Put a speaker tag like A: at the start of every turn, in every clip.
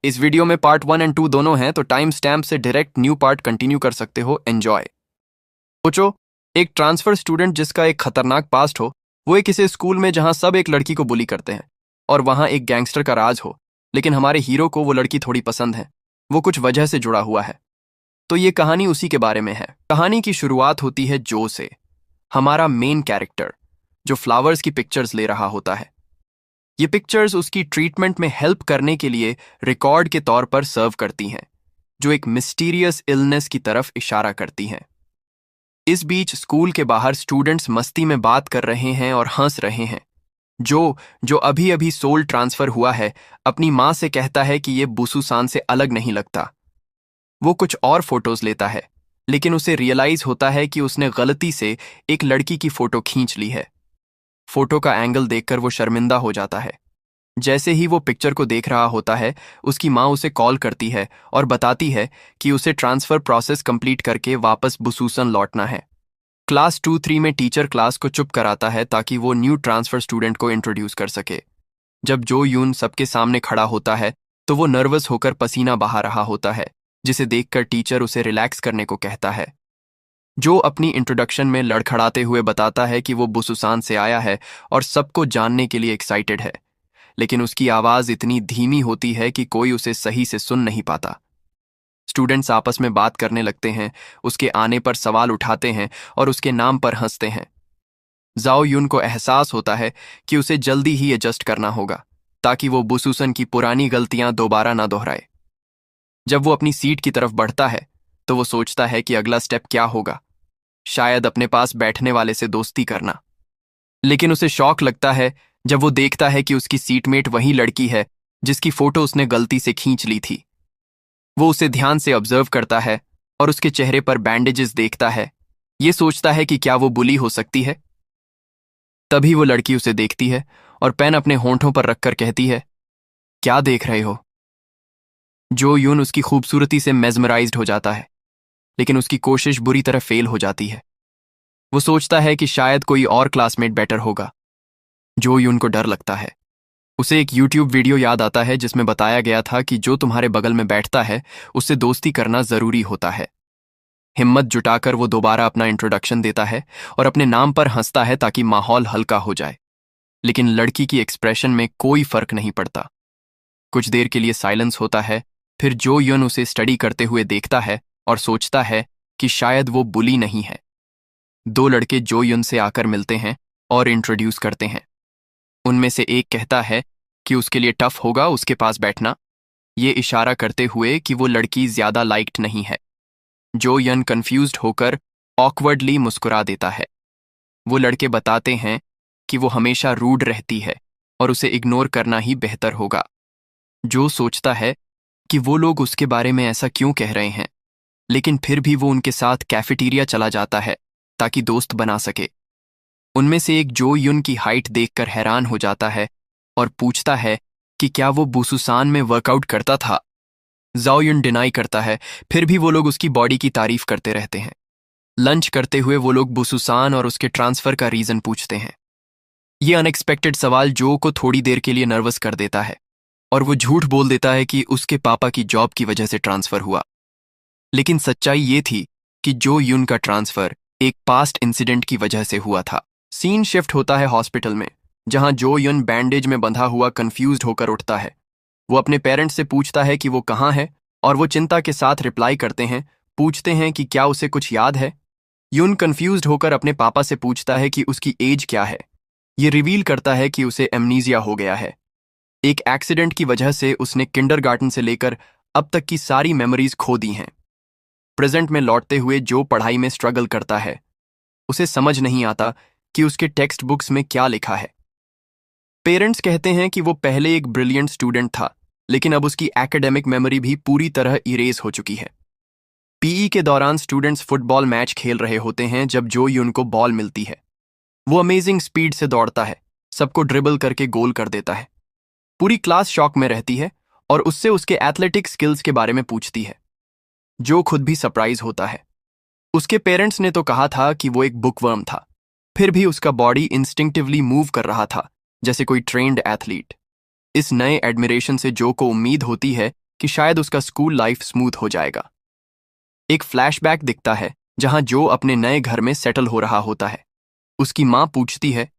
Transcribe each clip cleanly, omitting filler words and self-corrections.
A: इस वीडियो में part 1 and 2 दोनों हैं, तो टाइम स्टैम्प से डायरेक्ट न्यू पार्ट कंटिन्यू कर सकते हो। एंजॉय। सोचो, एक ट्रांसफर स्टूडेंट जिसका एक खतरनाक पास्ट हो, वो एक ऐसे स्कूल में जहां सब एक लड़की को बुली करते हैं और वहां एक गैंगस्टर का राज हो, लेकिन हमारे हीरो को वो लड़की थोड़ी पसंद है। वो कुछ वजह से जुड़ा हुआ है। तो ये कहानी उसी के बारे में है। कहानी की शुरुआत होती है जो से। हमारा मेन कैरेक्टर जो फ्लावर्स की पिक्चर्स ले रहा होता है। ये पिक्चर्स उसकी ट्रीटमेंट में हेल्प करने के लिए रिकॉर्ड के तौर पर सर्व करती हैं, जो एक मिस्टीरियस इलनेस की तरफ इशारा करती हैं। इस बीच स्कूल के बाहर स्टूडेंट्स मस्ती में बात कर रहे हैं और हंस रहे हैं। जो जो अभी अभी सोल ट्रांसफर हुआ है, अपनी माँ से कहता है कि ये बुसुसान से अलग नहीं लगता। वो कुछ और फोटोज लेता है, लेकिन उसे रियलाइज होता है कि उसने गलती से एक लड़की की फोटो खींच ली है। फोटो का एंगल देखकर वो शर्मिंदा हो जाता है। जैसे ही वो पिक्चर को देख रहा होता है, उसकी माँ उसे कॉल करती है और बताती है कि उसे ट्रांसफर प्रोसेस कंप्लीट करके वापस बुसूसन लौटना है। क्लास 2-3 में टीचर क्लास को चुप कराता है ताकि वो न्यू ट्रांसफर स्टूडेंट को इंट्रोड्यूस कर सके। जब जो यून सबके सामने खड़ा होता है, तो वो नर्वस होकर पसीना बहा रहा होता है, जिसे देखकर टीचर उसे रिलैक्स करने को कहता है। जो अपनी इंट्रोडक्शन में लड़खड़ाते हुए बताता है कि वो बुसुसान से आया है और सबको जानने के लिए एक्साइटेड है, लेकिन उसकी आवाज इतनी धीमी होती है कि कोई उसे सही से सुन नहीं पाता। स्टूडेंट्स आपस में बात करने लगते हैं, उसके आने पर सवाल उठाते हैं और उसके नाम पर हंसते हैं। जाओ यून को एहसास होता है कि उसे जल्दी ही एडजस्ट करना होगा, ताकि वो बुसुसन की पुरानी गलतियां दोबारा ना दोहराए। जब वो अपनी सीट की तरफ बढ़ता है, तो वो सोचता है कि अगला स्टेप क्या होगा। शायद अपने पास बैठने वाले से दोस्ती करना। लेकिन उसे शॉक लगता है जब वो देखता है कि उसकी सीटमेट वही लड़की है जिसकी फोटो उसने गलती से खींच ली थी। वो उसे ध्यान से ऑब्जर्व करता है और उसके चेहरे पर बैंडेजेस देखता है। ये सोचता है कि क्या वो बुली हो सकती है। तभी वो लड़की उसे देखती है और पेन अपने होंठों पर रखकर कहती है, क्या देख रहे हो? जो यून उसकी खूबसूरती से मेस्मराइज्ड हो जाता है, लेकिन उसकी कोशिश बुरी तरह फेल हो जाती है। वो सोचता है कि शायद कोई और क्लासमेट बेटर होगा। जो यून को डर लगता है। उसे एक यूट्यूब वीडियो याद आता है जिसमें बताया गया था कि जो तुम्हारे बगल में बैठता है उससे दोस्ती करना जरूरी होता है। हिम्मत जुटाकर वो दोबारा अपना इंट्रोडक्शन देता है और अपने नाम पर हंसता है ताकि माहौल हल्का हो जाए। लेकिन लड़की की एक्सप्रेशन में कोई फर्क नहीं पड़ता। कुछ देर के लिए साइलेंस होता है, फिर जो यून उसे स्टडी करते हुए देखता है और सोचता है कि शायद वो बुली नहीं है। दो लड़के जो यून से आकर मिलते हैं और इंट्रोड्यूस करते हैं। उनमें से एक कहता है कि उसके लिए टफ होगा उसके पास बैठना, ये इशारा करते हुए कि वो लड़की ज्यादा लाइक्ड नहीं है। जो यन कंफ्यूज्ड होकर ऑकवर्डली मुस्कुरा देता है। वो लड़के बताते हैं कि वो हमेशा रूड रहती है और उसे इग्नोर करना ही बेहतर होगा। जो सोचता है कि वो लोग उसके बारे में ऐसा क्यों कह रहे हैं, लेकिन फिर भी वो उनके साथ कैफेटेरिया चला जाता है ताकि दोस्त बना सके। उनमें से एक जो युन की हाइट देखकर हैरान हो जाता है और पूछता है कि क्या वो बुसुसान में वर्कआउट करता था। जाओ युन डिनाई करता है, फिर भी वो लोग उसकी बॉडी की तारीफ करते रहते हैं। लंच करते हुए वो लोग बुसुसान और उसके ट्रांसफर का रीजन पूछते हैं। ये अनएक्सपेक्टेड सवाल जो को थोड़ी देर के लिए नर्वस कर देता है और वो झूठ बोल देता है कि उसके पापा की जॉब की वजह से ट्रांसफर हुआ। लेकिन सच्चाई ये थी कि जो युन का ट्रांसफर एक पास्ट इंसिडेंट की वजह से हुआ था। सीन शिफ्ट होता है हॉस्पिटल में, जहां जो युन बैंडेज में बंधा हुआ कंफ्यूज्ड होकर उठता है। वो अपने पेरेंट्स से पूछता है कि वो कहाँ है और वो चिंता के साथ रिप्लाई करते हैं, पूछते हैं कि क्या उसे कुछ याद है। युन कंफ्यूज्ड होकर अपने पापा से पूछता है कि उसकी एज क्या है। ये रिवील करता है कि उसे एमनीजिया हो गया है। एक एक्सीडेंट की वजह से उसने किंडरगार्टन से लेकर अब तक की सारी मेमोरीज खो दी हैं। प्रेजेंट में लौटते हुए जो पढ़ाई में स्ट्रगल करता है, उसे समझ नहीं आता कि उसके टेक्स्ट बुक्स में क्या लिखा है। पेरेंट्स कहते हैं कि वो पहले एक ब्रिलियंट स्टूडेंट था, लेकिन अब उसकी एकेडमिक मेमोरी भी पूरी तरह इरेज हो चुकी है। पीई के दौरान स्टूडेंट्स फुटबॉल मैच खेल रहे होते हैं जब जो यून को बॉल मिलती है। वो अमेजिंग स्पीड से दौड़ता है, सबको ड्रिबल करके गोल कर देता है। पूरी क्लास शॉक में रहती है और उससे उसके एथलेटिक स्किल्स के बारे में पूछती है। जो खुद भी सरप्राइज होता है। उसके पेरेंट्स ने तो कहा था कि वो एक बुकवर्म था, फिर भी उसका बॉडी इंस्टिंक्टिवली मूव कर रहा था जैसे कोई ट्रेन्ड एथलीट। इस नए एडमिरेशन से जो को उम्मीद होती है कि शायद उसका स्कूल लाइफ स्मूथ हो जाएगा। एक फ्लैशबैक दिखता है जहां जो अपने नए घर में सेटल हो रहा होता है। उसकी मां पूछती है,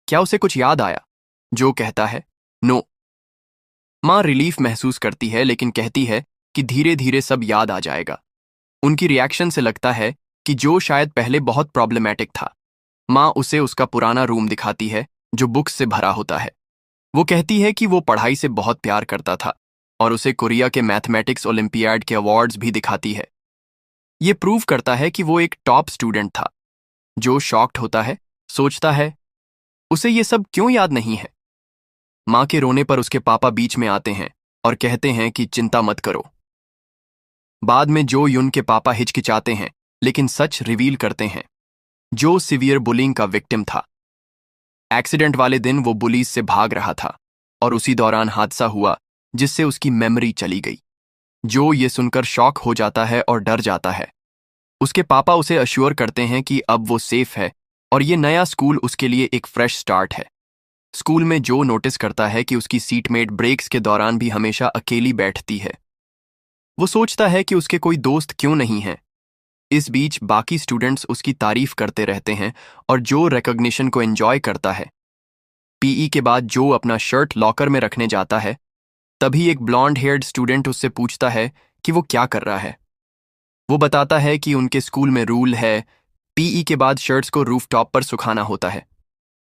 A: क्या उसे कुछ याद आया? जो कहता है, नो। मां रिलीफ महसूस करती है लेकिन कहती है कि धीरे धीरे सब याद आ जाएगा। उनकी रिएक्शन से लगता है कि जो शायद पहले बहुत प्रॉब्लमैटिक था। मां उसे उसका पुराना रूम दिखाती है जो बुक्स से भरा होता है। वो कहती है कि वो पढ़ाई से बहुत प्यार करता था और उसे कोरिया के मैथमेटिक्स ओलंपियाड के अवार्ड्स भी दिखाती है। ये प्रूव करता है कि वो एक टॉप स्टूडेंट था। जो शॉक्ड होता है, सोचता है, उसे ये सब क्यों याद नहीं है? मां के रोने पर उसके पापा बीच में आते हैं और कहते हैं कि चिंता मत करो। बाद में जो युन के पापा हिचकिचाते हैं लेकिन सच रिवील करते हैं। जो सीवियर बुलिंग का विक्टिम था। एक्सीडेंट वाले दिन वो पुलिस से भाग रहा था और उसी दौरान हादसा हुआ जिससे उसकी मेमोरी चली गई। जो ये सुनकर शॉक हो जाता है और डर जाता है। उसके पापा उसे अश्योर करते हैं कि अब वो सेफ है और ये नया स्कूल उसके लिए एक फ्रेश स्टार्ट है। स्कूल में जो नोटिस करता है कि उसकी सीटमेट ब्रेक्स के दौरान भी हमेशा अकेली बैठती है। वो सोचता है कि उसके कोई दोस्त क्यों नहीं है। इस बीच बाकी स्टूडेंट्स उसकी तारीफ करते रहते हैं और जो रिकॉग्निशन को एंजॉय करता है। पीई के बाद जो अपना शर्ट लॉकर में रखने जाता है, तभी एक ब्लॉन्ड हेयर्ड स्टूडेंट उससे पूछता है कि वो क्या कर रहा है। वो बताता है कि उनके स्कूल में रूल है, पीई के बाद शर्ट्स को रूफटॉप पर सुखाना होता है,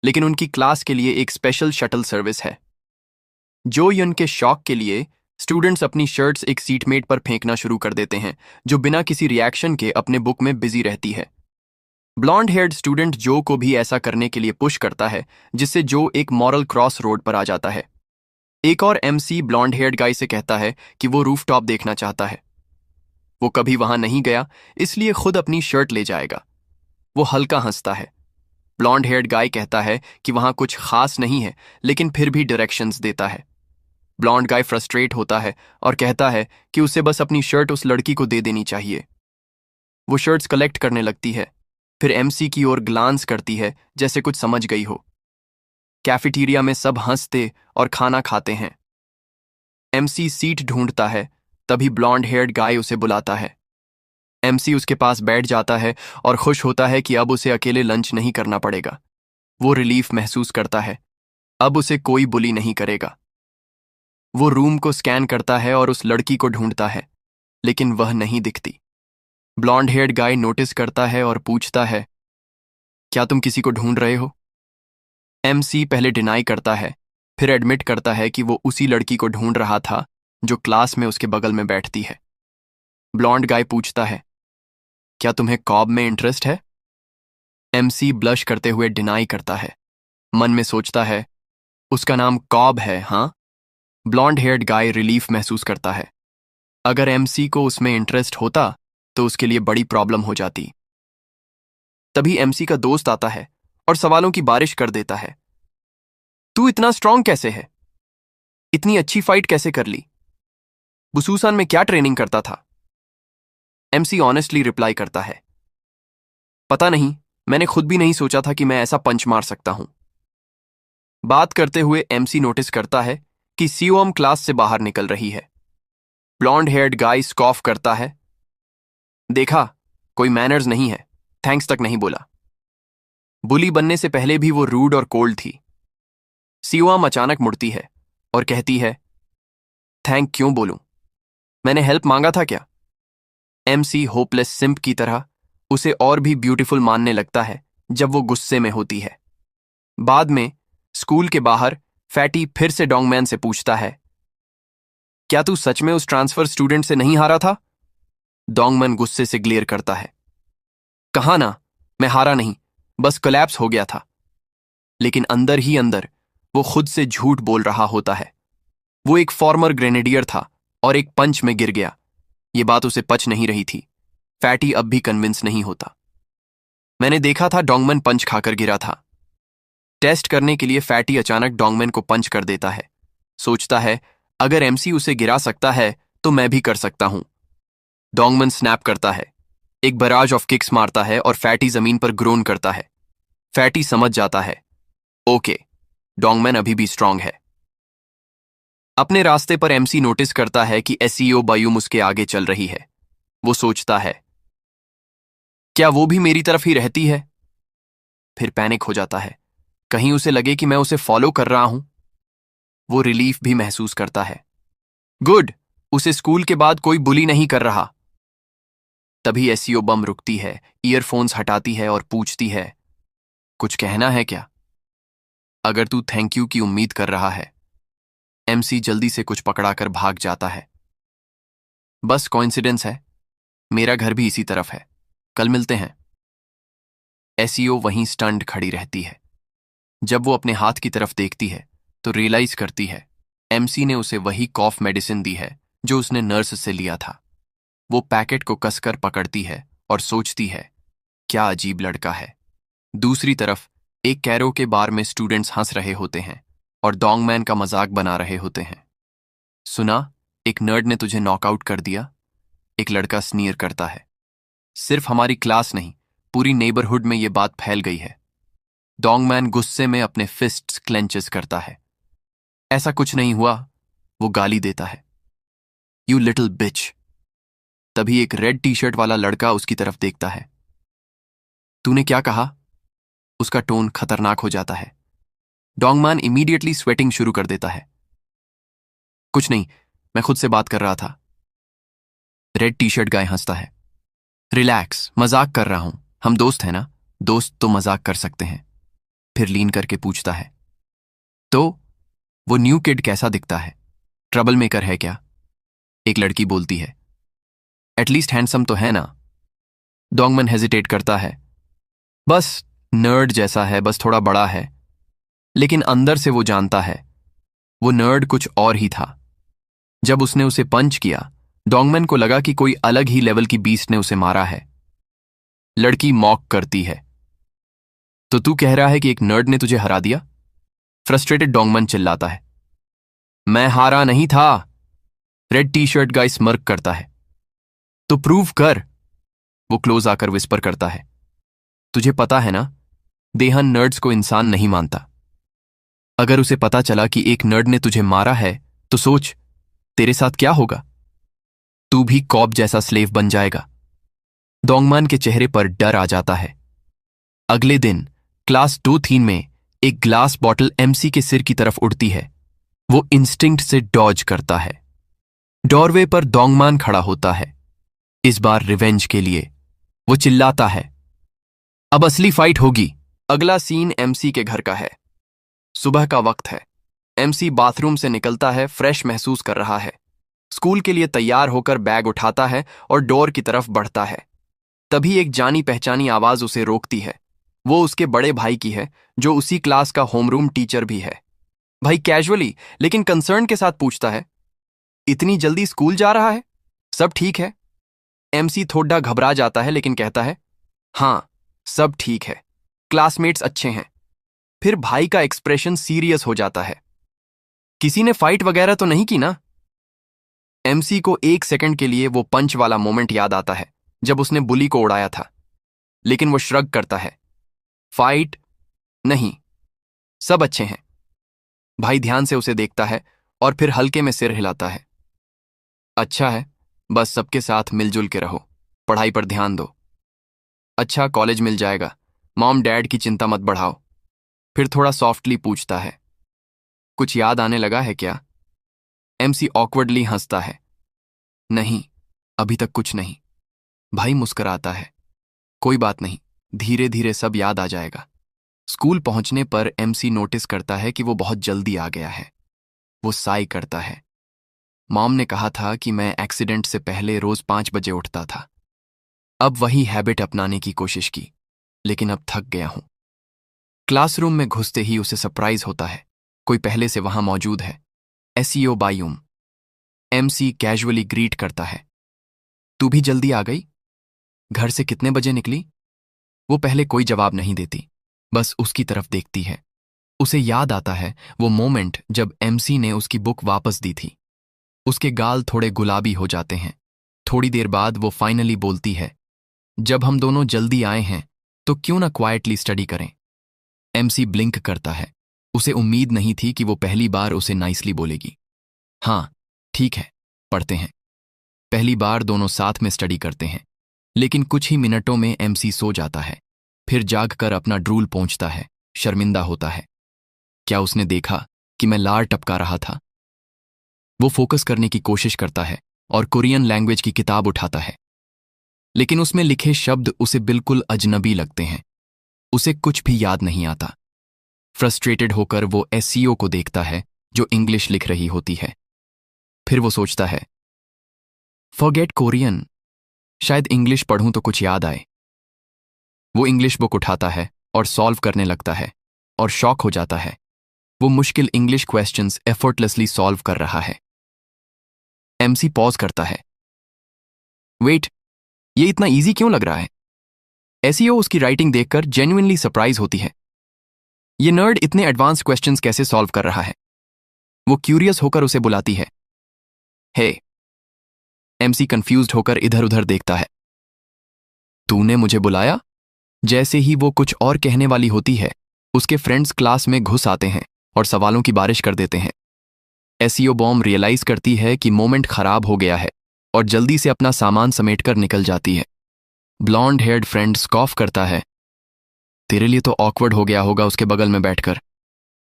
A: लेकिन उनकी क्लास के लिए एक स्पेशल शटल सर्विस है। जो युन के शॉक के लिए स्टूडेंट्स अपनी शर्ट्स एक सीटमेट पर फेंकना शुरू कर देते हैं जो बिना किसी रिएक्शन के अपने बुक में बिजी रहती है। ब्लॉन्ड हेयर्ड स्टूडेंट जो को भी ऐसा करने के लिए पुश करता है जिससे जो एक मॉरल क्रॉस रोड पर आ जाता है। एक और एमसी ब्लॉन्ड हेयर्ड गाय से कहता है कि वो रूफटॉप देखना चाहता है। वो कभी वहां नहीं गया इसलिए खुद अपनी शर्ट ले जाएगा। वो हल्का हंसता है। ब्लॉन्ड हेयर्ड गाय कहता है कि वहां कुछ खास नहीं है लेकिन फिर भी डायरेक्शंस देता है। ब्लॉन्ड गाय फ्रस्ट्रेट होता है और कहता है कि उसे बस अपनी शर्ट उस लड़की को दे देनी चाहिए। वो शर्ट्स कलेक्ट करने लगती है, फिर एमसी की ओर ग्लांस करती है जैसे कुछ समझ गई हो। कैफेटेरिया में सब हंसते और खाना खाते हैं। एमसी सीट ढूंढता है, तभी ब्लॉन्ड हेयर्ड गाय उसे बुलाता है। एमसी उसके पास बैठ जाता है और खुश होता है कि अब उसे अकेले लंच नहीं करना पड़ेगा। वो रिलीफ महसूस करता है, अब उसे कोई बुली नहीं करेगा। वो रूम को स्कैन करता है और उस लड़की को ढूंढता है, लेकिन वह नहीं दिखती। ब्लॉन्ड हेयर्ड गाय नोटिस करता है और पूछता है, क्या तुम किसी को ढूंढ रहे हो? एमसी पहले डिनाई करता है, फिर एडमिट करता है कि वो उसी लड़की को ढूंढ रहा था जो क्लास में उसके बगल में बैठती है। ब्लॉन्ड गाय पूछता है, क्या तुम्हें कॉब में इंटरेस्ट है? एमसी ब्लश करते हुए डिनाई करता है। मन में सोचता है, उसका नाम कॉब है, हाँ? ब्लॉन्ड हेयर्ड गाय रिलीफ महसूस करता है। अगर एमसी को उसमें इंटरेस्ट होता तो उसके लिए बड़ी प्रॉब्लम हो जाती। तभी एमसी का दोस्त आता है और सवालों की बारिश कर देता है। तू इतना स्ट्रांग कैसे है? इतनी अच्छी फाइट कैसे कर ली? बुसूसान में क्या ट्रेनिंग करता था? एमसी ऑनेस्टली रिप्लाई करता है, पता नहीं, मैंने खुद भी नहीं सोचा था कि मैं ऐसा पंच मार सकता हूं। बात करते हुए एमसी नोटिस करता है कि सीओएम क्लास से बाहर निकल रही है। ब्लॉन्ड हेयर्ड गाय स्कॉफ करता है, देखा, कोई मैनर्स नहीं है, थैंक्स तक नहीं बोला। बुली बनने से पहले भी वो रूड और कोल्ड थी। सीओएम अचानक मुड़ती है और कहती है, थैंक क्यों बोलूं? मैंने हेल्प मांगा था क्या? एमसी होपलेस सिंप की तरह उसे और भी ब्यूटीफुल मानने लगता है जब वो गुस्से में होती है। बाद में स्कूल के बाहर फैटी फिर से डोंगमैन से पूछता है, क्या तू सच में उस ट्रांसफर स्टूडेंट से नहीं हारा था? डोंगमैन गुस्से से ग्लेयर करता है, कहा ना, मैं हारा नहीं, बस कोलैप्स हो गया था। लेकिन अंदर ही अंदर वो खुद से झूठ बोल रहा होता है। वो एक फॉर्मर ग्रेनेडियर था और एक पंच में गिर गया। ये बात उसे पच नहीं रही थी। फैटी अब भी कन्विंस नहीं होता। मैंने देखा था, डोंगमैन पंच खाकर गिरा था। टेस्ट करने के लिए फैटी अचानक डोंगमैन को पंच कर देता है। सोचता है, अगर एमसी उसे गिरा सकता है तो मैं भी कर सकता हूं। डोंगमैन स्नैप करता है, एक बराज ऑफ किक्स मारता है और फैटी जमीन पर ग्रोन करता है। फैटी समझ जाता है, ओके, डोंगमैन अभी भी स्ट्रांग है। अपने रास्ते पर एमसी नोटिस करता है कि एसईओ बायूम उसके आगे चल रही है। वो सोचता है, क्या वो भी मेरी तरफ ही रहती है? फिर पैनिक हो जाता है, कहीं उसे लगे कि मैं उसे फॉलो कर रहा हूं। वो रिलीफ भी महसूस करता है। गुड, उसे स्कूल के बाद कोई बुली नहीं कर रहा। तभी एसईओ बम रुकती है, ईयरफोन्स हटाती है और पूछती है, कुछ कहना है क्या? अगर तू थैंक यू की उम्मीद कर रहा है। एमसी जल्दी से कुछ पकड़ाकर भाग जाता है। बस कॉइंसिडेंस है, मेरा घर भी इसी तरफ है, कल मिलते हैं। एसईओ वहीं स्टंड खड़ी रहती है। जब वो अपने हाथ की तरफ देखती है तो रियलाइज करती है एमसी ने उसे वही कॉफ मेडिसिन दी है जो उसने नर्स से लिया था। वो पैकेट को कसकर पकड़ती है और सोचती है, क्या अजीब लड़का है। दूसरी तरफ एक कैरो के बार में स्टूडेंट्स हंस रहे होते हैं और डोंगमैन का मजाक बना रहे होते हैं। सुना, एक नर्ड ने तुझे नॉकआउट कर दिया, एक लड़का स्नीयर करता है। सिर्फ हमारी क्लास नहीं, पूरी नेबरहुड में ये बात फैल गई है। डोंगमैन गुस्से में अपने फिस्ट्स क्लेंचेस करता है। ऐसा कुछ नहीं हुआ, वो गाली देता है, यू लिटिल बिच। तभी एक रेड टी शर्ट वाला लड़का उसकी तरफ देखता है। तूने क्या कहा? उसका टोन खतरनाक हो जाता है। डोंगमैन इमीडिएटली स्वेटिंग शुरू कर देता है। कुछ नहीं, मैं खुद से बात कर रहा था। रेड टी शर्ट गाय हंसता है। रिलैक्स, मजाक कर रहा हूं, हम दोस्त हैं ना, दोस्त तो मजाक कर सकते हैं। फिर लीन करके पूछता है, तो वो न्यू किड कैसा दिखता है? ट्रबल मेकर है क्या? एक लड़की बोलती है। एटलीस्ट हैंडसम तो है ना? डोंगमैन हेजिटेट करता है। बस नर्ड जैसा है, बस थोड़ा बड़ा है। लेकिन अंदर से वो जानता है वो नर्ड कुछ और ही था। जब उसने उसे पंच किया, डोंगमैन को लगा कि कोई अलग ही लेवल की बीस्ट ने उसे मारा है। लड़की मॉक करती है, तो तू कह रहा है कि एक नर्ड ने तुझे हरा दिया? फ्रस्ट्रेटेड डोंगमैन चिल्लाता है। मैं हारा नहीं था। रेड टी शर्ट गाय स्मर्क करता है। तो प्रूव कर। वो क्लोज आकर विस्पर करता है, तुझे पता है ना, देहन नर्ड्स को इंसान नहीं मानता। अगर उसे पता चला कि एक नर्ड ने तुझे मारा है तो सोच तेरे साथ क्या होगा। तू भी कॉब जैसा स्लेव बन जाएगा। डोंगमैन के चेहरे पर डर आ जाता है। अगले दिन क्लास 2-3 में एक ग्लास बॉटल एमसी के सिर की तरफ उड़ती है। वो इंस्टिंक्ट से डॉज करता है। डोरवे पर डोंगमैन खड़ा होता है, इस बार रिवेंज के लिए। वो चिल्लाता है, अब असली फाइट होगी। अगला सीन एमसी के घर का है। सुबह का वक्त है। एमसी बाथरूम से निकलता है, फ्रेश महसूस कर रहा है। स्कूल के लिए तैयार होकर बैग उठाता है और डोर की तरफ बढ़ता है। तभी एक जानी पहचानी आवाज उसे रोकती है। वो उसके बड़े भाई की है, जो उसी क्लास का होमरूम टीचर भी है। भाई कैजुअली लेकिन कंसर्न के साथ पूछता है, इतनी जल्दी स्कूल जा रहा है? सब ठीक है? एमसी थोड़ा घबरा जाता है लेकिन कहता है, हाँ सब ठीक है, क्लासमेट्स अच्छे हैं। फिर भाई का एक्सप्रेशन सीरियस हो जाता है। किसी ने फाइट वगैरह तो नहीं की ना? एमसी को एक सेकंड के लिए वो पंच वाला मोमेंट याद आता है जब उसने बुली को उड़ाया था, लेकिन वो श्रग करता है, फाइट नहीं, सब अच्छे हैं। भाई ध्यान से उसे देखता है और फिर हल्के में सिर हिलाता है। अच्छा है, बस सबके साथ मिलजुल के रहो, पढ़ाई पर ध्यान दो। अच्छा, कॉलेज मिल जाएगा, मॉम डैड की चिंता मत बढ़ाओ। फिर थोड़ा सॉफ्टली पूछता है, कुछ याद आने लगा है क्या? एमसी ऑकवर्डली हंसता है, नहीं, अभी तक कुछ नहीं। भाई मुस्कुराता है, कोई बात नहीं, धीरे धीरे सब याद आ जाएगा। स्कूल पहुंचने पर एमसी नोटिस करता है कि वो बहुत जल्दी आ गया है। वो साई करता है। मॉम ने कहा था कि मैं एक्सीडेंट से पहले रोज 5 बजे उठता था। अब वही हैबिट अपनाने की कोशिश की, लेकिन अब थक गया हूं। क्लासरूम में घुसते ही उसे सरप्राइज होता है, कोई पहले से वहां मौजूद है। एसईओ बायूम। एमसी कैजुअली ग्रीट करता है, तू भी जल्दी आ गई? घर से कितने बजे निकली? वो पहले कोई जवाब नहीं देती, बस उसकी तरफ देखती है। उसे याद आता है वो मोमेंट जब एमसी ने उसकी बुक वापस दी थी। उसके गाल थोड़े गुलाबी हो जाते हैं। थोड़ी देर बाद वो फाइनली बोलती है, जब हम दोनों जल्दी आए हैं तो क्यों ना क्वाइटली स्टडी करें। एमसी ब्लिंक करता है। उसे उम्मीद नहीं थी कि वो पहली बार उसे नाइसली बोलेगी। हाँ, ठीक है, पढ़ते हैं। पहली बार दोनों साथ में स्टडी करते हैं, लेकिन कुछ ही मिनटों में एमसी सो जाता है। फिर जागकर अपना ड्रूल पोंछता है, शर्मिंदा होता है। क्या उसने देखा कि मैं लार टपका रहा था? वो फोकस करने की कोशिश करता है और कोरियन लैंग्वेज की किताब उठाता है, लेकिन उसमें लिखे शब्द उसे बिल्कुल अजनबी लगते हैं। उसे कुछ भी याद नहीं आता। फ्रस्ट्रेटेड होकर वो एससीओ को देखता है जो इंग्लिश लिख रही होती है। फिर वो सोचता है, फॉरगेट कोरियन, शायद इंग्लिश पढ़ूं तो कुछ याद आए। वो इंग्लिश बुक उठाता है और सॉल्व करने लगता है और शॉक हो जाता है। वो मुश्किल इंग्लिश क्वेश्चंस एफर्टलेसली सॉल्व कर रहा है। एमसी पॉज करता है। वेट, ये इतना इजी क्यों लग रहा है? एसईओ उसकी राइटिंग देखकर जेन्युइनली सरप्राइज होती है। ये नर्ड इतने एडवांस क्वेश्चंस कैसे सॉल्व कर रहा है? वो क्यूरियस होकर उसे बुलाती है। हे। एमसी कंफ्यूज्ड होकर इधर उधर देखता है। तूने मुझे बुलाया? जैसे ही वो कुछ और कहने वाली होती है, उसके फ्रेंड्स क्लास में घुस आते हैं और सवालों की बारिश कर देते हैं। एसईओ बॉम्ब रियलाइज करती है कि मोमेंट खराब हो गया है और जल्दी से अपना सामान समेटकर निकल जाती है। ब्लॉन्ड हेयर्ड फ्रेंड स्कॉफ करता है। तेरे लिए तो ऑकवर्ड हो गया होगा उसके बगल में बैठकर।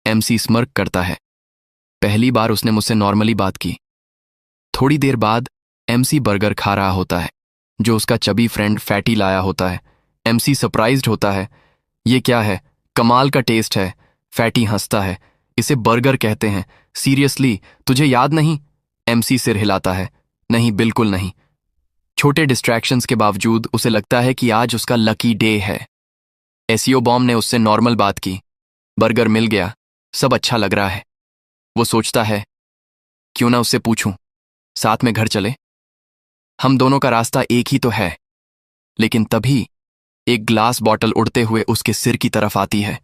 A: एमसी स्मर्क करता है। पहली बार उसने मुझसे नॉर्मली बात की। थोड़ी देर बाद एमसी बर्गर खा रहा होता है जो उसका चबी फ्रेंड फैटी लाया होता है। एमसी सरप्राइज्ड होता है। ये क्या है? कमाल का टेस्ट है। फैटी हंसता है। इसे बर्गर कहते हैं। सीरियसली, तुझे याद नहीं? एमसी सिर हिलाता है। नहीं, बिल्कुल नहीं। छोटे डिस्ट्रैक्शंस के बावजूद उसे लगता है कि आज उसका लकी डे है। एसईओ बॉम्ब ने उससे नॉर्मल बात की। बर्गर मिल गया, सब अच्छा लग रहा है। वो सोचता है, क्यों ना उससे पूछूं, साथ में घर चले। हम दोनों का रास्ता एक ही तो है। लेकिन तभी एक ग्लास बॉटल उड़ते हुए उसके सिर की तरफ आती है।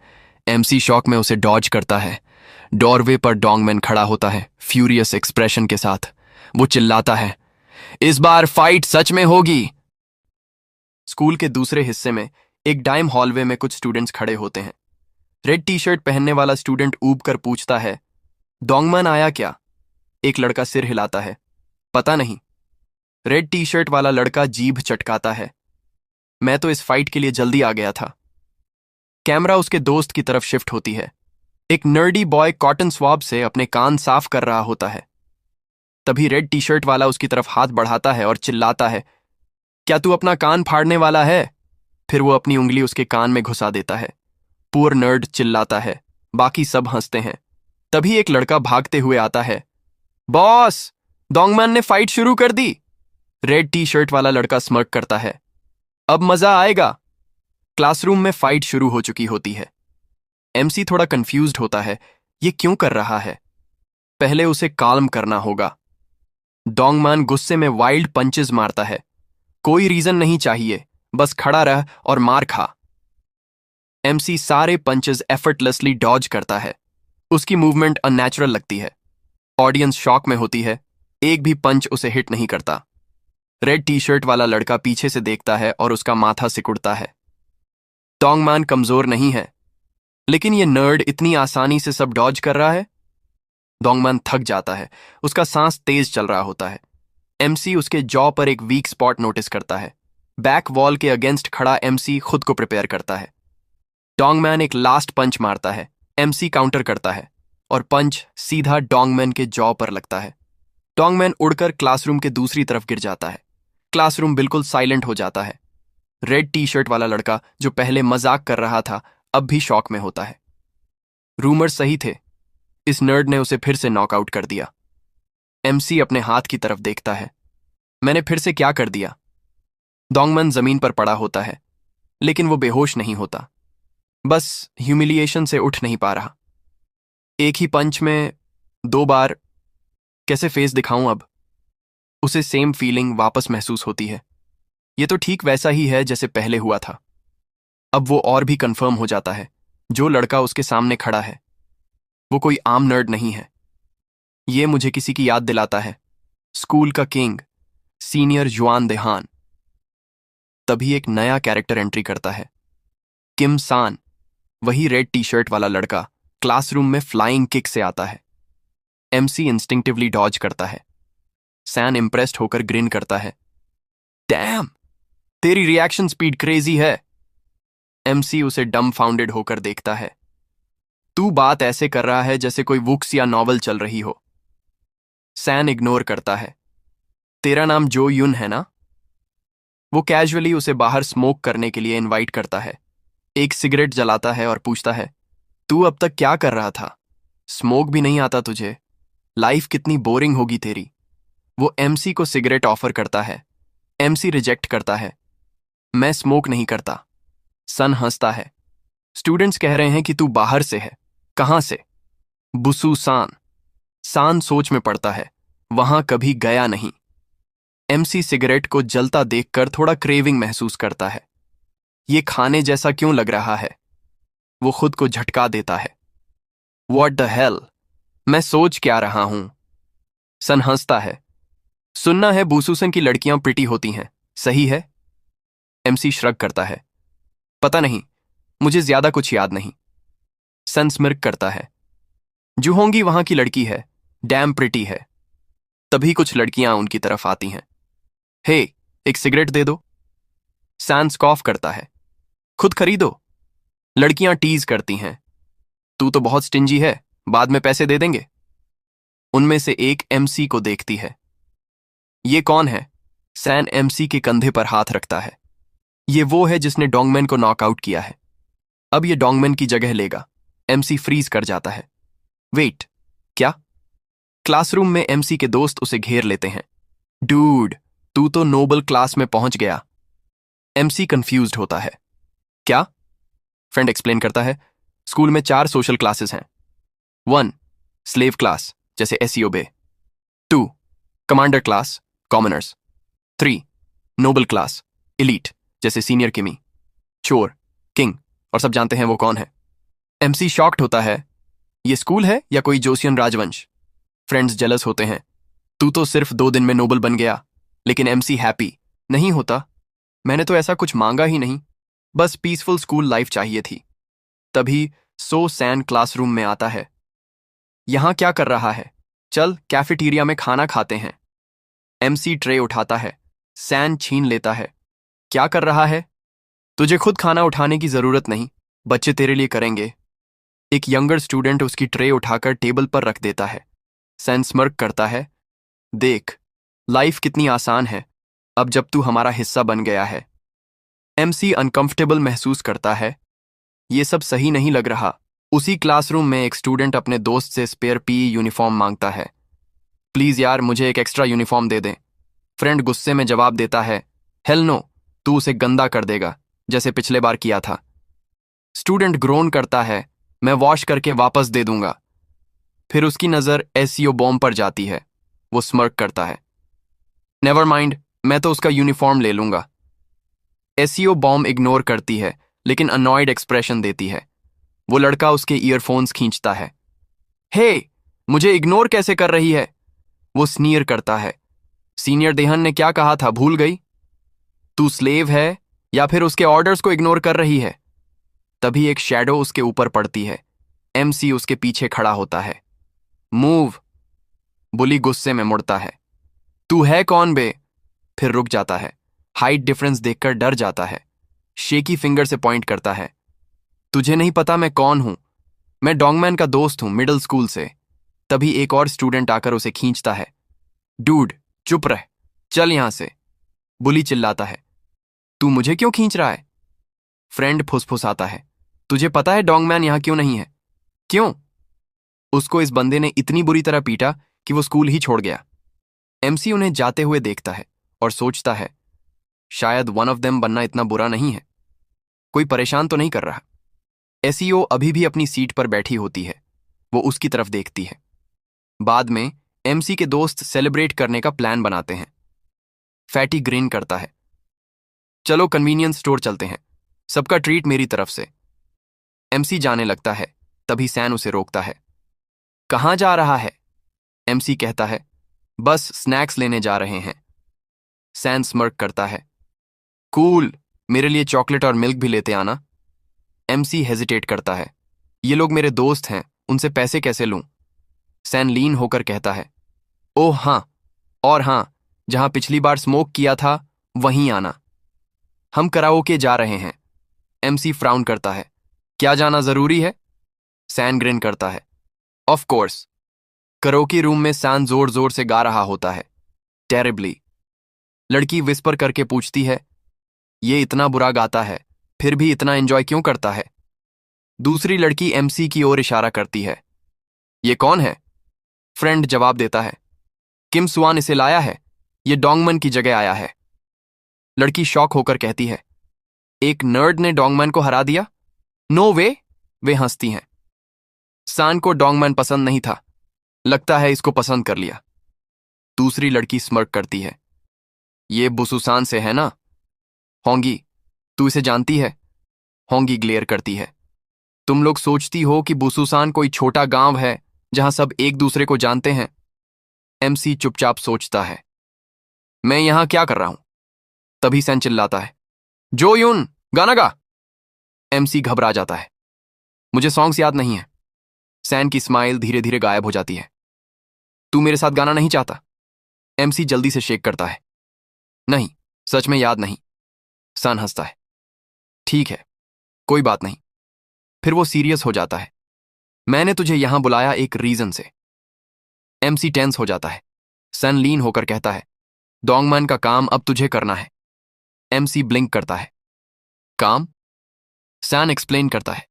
A: एमसी शॉक में उसे डॉज करता है। डोरवे पर डोंगमैन खड़ा होता है, फ्यूरियस एक्सप्रेशन के साथ। वो चिल्लाता है, इस बार फाइट सच में होगी। स्कूल के दूसरे हिस्से में एक डाइम हॉलवे में कुछ स्टूडेंट्स खड़े होते हैं। रेड टी शर्ट पहनने वाला स्टूडेंट ऊब कर पूछता है, डोंगमैन आया क्या? एक लड़का सिर हिलाता है, पता नहीं। रेड टी शर्ट वाला लड़का जीभ चटकाता है, मैं तो इस फाइट के लिए जल्दी आ गया था। कैमरा उसके दोस्त की तरफ शिफ्ट होती है। एक नर्डी बॉय कॉटन स्वाब से अपने कान साफ कर रहा होता है। तभी रेड टी शर्ट वाला उसकी तरफ हाथ बढ़ाता है और चिल्लाता है, क्या तू अपना कान फाड़ने वाला है? फिर वो अपनी उंगली उसके कान में घुसा देता है। पुअर नर्ड चिल्लाता है। बाकी सब हंसते हैं। तभी एक लड़का भागते हुए आता है, बॉस, डोंगमैन ने फाइट शुरू कर दी। रेड टी शर्ट वाला लड़का स्मर्क करता है, अब मजा आएगा। क्लासरूम में फाइट शुरू हो चुकी होती है। एमसी थोड़ा कंफ्यूज्ड होता है, ये क्यों कर रहा है? पहले उसे काल्म करना होगा। डोंगमैन गुस्से में वाइल्ड पंचेस मारता है। कोई रीजन नहीं चाहिए, बस खड़ा रह और मार खा। एमसी सारे पंचेस एफर्टलेसली डॉज करता है। उसकी मूवमेंट अननेचुरल लगती है। ऑडियंस शॉक में होती है। एक भी पंच उसे हिट नहीं करता। रेड टी शर्ट वाला लड़का पीछे से देखता है और उसका माथा सिकुड़ता है। डोंगमैन कमजोर नहीं है, लेकिन ये नर्ड इतनी आसानी से सब डॉज कर रहा है। डोंगमैन थक जाता है। उसका सांस तेज चल रहा होता है। एमसी उसके जॉ पर एक वीक स्पॉट नोटिस करता है। बैक वॉल के अगेंस्ट खड़ा एमसी खुद को प्रिपेयर करता है। डोंगमैन एक लास्ट पंच मारता है। एमसी काउंटर करता है और पंच सीधा डोंगमैन के जॉ पर लगता है। डोंगमैन उड़कर क्लासरूम के दूसरी तरफ गिर जाता है। क्लासरूम बिल्कुल साइलेंट हो जाता है। रेड टी शर्ट वाला लड़का जो पहले मजाक कर रहा था, अब भी शॉक में होता है। रूमर सही थे, इस नर्ड ने उसे फिर से नॉकआउट कर दिया। एमसी अपने हाथ की तरफ देखता है। मैंने फिर से क्या कर दिया? डोंगमैन जमीन पर पड़ा होता है, लेकिन वो बेहोश नहीं होता, बस ह्यूमिलिएशन से उठ नहीं पा रहा। एक ही पंच में 2 बार कैसे फेस दिखाऊं अब? उसे सेम फीलिंग वापस महसूस होती है। ये तो ठीक वैसा ही है जैसे पहले हुआ था। अब वो और भी कंफर्म हो जाता है, जो लड़का उसके सामने खड़ा है वो कोई आम नर्ड नहीं है। ये मुझे किसी की याद दिलाता है, स्कूल का किंग, सीनियर जुआन देहान। तभी एक नया कैरेक्टर एंट्री करता है, किम सान। वही रेड टी शर्ट वाला लड़का क्लासरूम में फ्लाइंग किक से आता है। एमसी इंस्टिंक्टिवली डॉज करता है। सैन इम्प्रेस्ड होकर ग्रिन करता है। डैम, तेरी रिएक्शन स्पीड क्रेजी है। एमसी उसे डम्बफाउंडेड होकर देखता है। तू बात ऐसे कर रहा है जैसे कोई बुक्स या नॉवल चल रही हो। सैन इग्नोर करता है। तेरा नाम जो यून है ना? वो कैजुअली उसे बाहर स्मोक करने के लिए इनवाइट करता है। एक सिगरेट जलाता है और पूछता है, तू अब तक क्या कर रहा था? स्मोक भी नहीं आता तुझे? लाइफ कितनी बोरिंग होगी तेरी। वो एमसी को सिगरेट ऑफर करता है। एमसी रिजेक्ट करता है। मैं स्मोक नहीं करता। सन हंसता है। स्टूडेंट्स कह रहे हैं कि तू बाहर से है। कहां से? बुसू सान। सान सोच में पड़ता है। वहां कभी गया नहीं। एमसी सिगरेट को जलता देखकर थोड़ा क्रेविंग महसूस करता है। ये खाने जैसा क्यों लग रहा है? वो खुद को झटका देता है। व्हाट द हेल, मैं सोच क्या रहा हूं? सन हंसता है। सुनना है बूसूसन की लड़कियां प्रिटी होती हैं, सही है? एमसी श्रग करता है। पता नहीं, मुझे ज्यादा कुछ याद नहीं। सन स्मिर्क करता है। जुहोंगी वहां की लड़की है, डैम प्रिटी है। तभी कुछ लड़कियां उनकी तरफ आती हैं। हे, एक सिगरेट दे दो। सन स्कॉफ करता है। खुद खरीदो। लड़कियां टीज करती हैं। तू तो बहुत स्टिंजी है, बाद में पैसे दे देंगे। उनमें से एक एमसी को देखती है। ये कौन है? सैन एमसी के कंधे पर हाथ रखता है। ये वो है जिसने डोंगमैन को नॉकआउट किया है। अब ये डोंगमैन की जगह लेगा। एमसी फ्रीज कर जाता है। वेट, क्या? क्लासरूम में एमसी के दोस्त उसे घेर लेते हैं। डूड, तू तो नोबल क्लास में पहुंच गया। एमसी कंफ्यूज्ड होता है। क्या? फ्रेंड एक्सप्लेन करता है। स्कूल में 4 सोशल क्लासेस हैं। 1, स्लेव क्लास जैसे एसईओ बे। 2, commander class, commoners. 3, noble class, elite जैसे सीनियर किमी, चोर, किंग, और सब जानते हैं वो कौन है। एमसी शॉक्ड होता है। ये स्कूल है या कोई जोसियन राजवंश? फ्रेंड्स जेलस होते हैं। तू तो सिर्फ 2 दिन में नोबल बन गया। लेकिन एमसी हैप्पी नहीं होता। मैंने तो ऐसा कुछ मांगा ही नहीं, बस पीसफुल स्कूल लाइफ चाहिए थी। तभी सो सैन क्लासरूम में आता है। यहां क्या कर रहा है? चल कैफेटेरिया में खाना खाते हैं। एमसी ट्रे उठाता है। सैन छीन लेता है। क्या कर रहा है? तुझे खुद खाना उठाने की जरूरत नहीं, बच्चे तेरे लिए करेंगे। एक यंगर स्टूडेंट उसकी ट्रे उठाकर टेबल पर रख देता है। सैन स्मर्क करता है। देख, लाइफ कितनी आसान है अब जब तू हमारा हिस्सा बन गया है। एमसी अनकंफर्टेबल महसूस करता है। ये सब सही नहीं लग रहा। उसी क्लासरूम में एक स्टूडेंट अपने दोस्त से स्पेयर पीई यूनिफॉर्म मांगता है। प्लीज यार, मुझे एक एक्स्ट्रा यूनिफॉर्म दे दें। फ्रेंड गुस्से में जवाब देता है, हेल नो, तू उसे गंदा कर देगा जैसे पिछले बार किया था। स्टूडेंट ग्रोन करता है, मैं वॉश करके वापस दे दूंगा। फिर उसकी नजर एसईओ बॉम्ब पर जाती है। वो स्मर्क करता है। नेवर माइंड, मैं तो उसका यूनिफॉर्म ले लूंगा। एसईओ बॉम्ब इग्नोर करती है लेकिन अनॉयड एक्सप्रेशन देती है। वो लड़का उसके ईयरफोन्स खींचता है। हे, मुझे इग्नोर कैसे कर रही है? वो स्नीयर करता है। सीनियर देहन ने क्या कहा था, भूल गई? तू स्लेव है या फिर उसके ऑर्डर्स को इग्नोर कर रही है? तभी एक शैडो उसके ऊपर पड़ती है। एमसी उसके पीछे खड़ा होता है। मूव। बुली गुस्से में मुड़ता है। तू है कौन बे? फिर रुक जाता है। हाइट डिफरेंस देखकर डर जाता है। शेकी फिंगर से पॉइंट करता है। तुझे नहीं पता मैं कौन हूं? मैं डोंगमैन का दोस्त हूं, मिडिल स्कूल से। तभी एक और स्टूडेंट आकर उसे खींचता है। डूड, चुप रह, चल यहां से। बुली चिल्लाता है। तू मुझे क्यों खींच रहा है? फ्रेंड फुसफुसाता है। तुझे पता है डोंगमैन यहां क्यों नहीं है? क्यों? उसको इस बंदे ने इतनी बुरी तरह पीटा कि वो स्कूल ही छोड़ गया। एमसी उन्हें जाते हुए देखता है और सोचता है, शायद वन ऑफ देम बनना इतना बुरा नहीं है। कोई परेशान तो नहीं कर रहा। एसईओ अभी भी अपनी सीट पर बैठी होती है। वो उसकी तरफ देखती है। बाद में एमसी के दोस्त सेलिब्रेट करने का प्लान बनाते हैं। फैटी ग्रीन करता है। चलो कन्वीनियंस स्टोर चलते हैं, सबका ट्रीट मेरी तरफ से। एमसी जाने लगता है। तभी सैन उसे रोकता है। कहां जा रहा है? एमसी कहता है, बस स्नैक्स लेने जा रहे हैं। सैन स्मर्क करता है। कूल, मेरे लिए चॉकलेट और मिल्क भी लेते आना। एमसी हेजिटेट करता है। ये लोग मेरे दोस्त हैं, उनसे पैसे कैसे लूं? सैन लीन होकर कहता है, ओह हाँ, और हाँ, जहां पिछली बार स्मोक किया था वहीं आना। हम कराओके जा रहे हैं। एमसी फ्राउन करता है, क्या जाना जरूरी है? सैन ग्रिन करता है, ऑफ कोर्स। कराओके रूम में सैन जोर जोर से गा रहा होता है, टेरिबली। लड़की विस्पर करके पूछती है, ये इतना बुरा गाता है फिर भी इतना एंजॉय क्यों करता है? दूसरी लड़की एमसी की ओर इशारा करती है, ये कौन है? फ्रेंड जवाब देता है, किम स्वान इसे लाया है, ये डोंगमन की जगह आया है। लड़की शॉक होकर कहती है, एक नर्ड ने डोंगमन को हरा दिया? नो वे। वे हंसती हैं। सान को डोंगमन पसंद नहीं था, लगता है इसको पसंद कर लिया। दूसरी लड़की स्मर्क करती है, ये बुसुसान से है ना? होंगी, तू इसे जानती है? होंगी ग्लेयर करती है, तुम लोग सोचती हो कि बुसुसान कोई छोटा गांव है जहां सब एक दूसरे को जानते हैं? एमसी चुपचाप सोचता है, मैं यहां क्या कर रहा हूं? तभी सैन चिल्लाता है, जो यून, गाना गा। एमसी घबरा जाता है, मुझे सॉन्ग्स याद नहीं है। सैन की स्माइल धीरे धीरे गायब हो जाती है, तू मेरे साथ गाना नहीं चाहता? एमसी जल्दी से शेक करता है, नहीं, सच में याद नहीं। सैन हंसता है, ठीक है, कोई बात नहीं। फिर वो सीरियस हो जाता है, मैंने तुझे यहां बुलाया एक रीजन से। एमसी टेंस हो जाता है। सैन लीन होकर कहता है, डोंगमैन का काम अब तुझे करना है। एमसी ब्लिंक करता है, काम? सैन एक्सप्लेन करता है,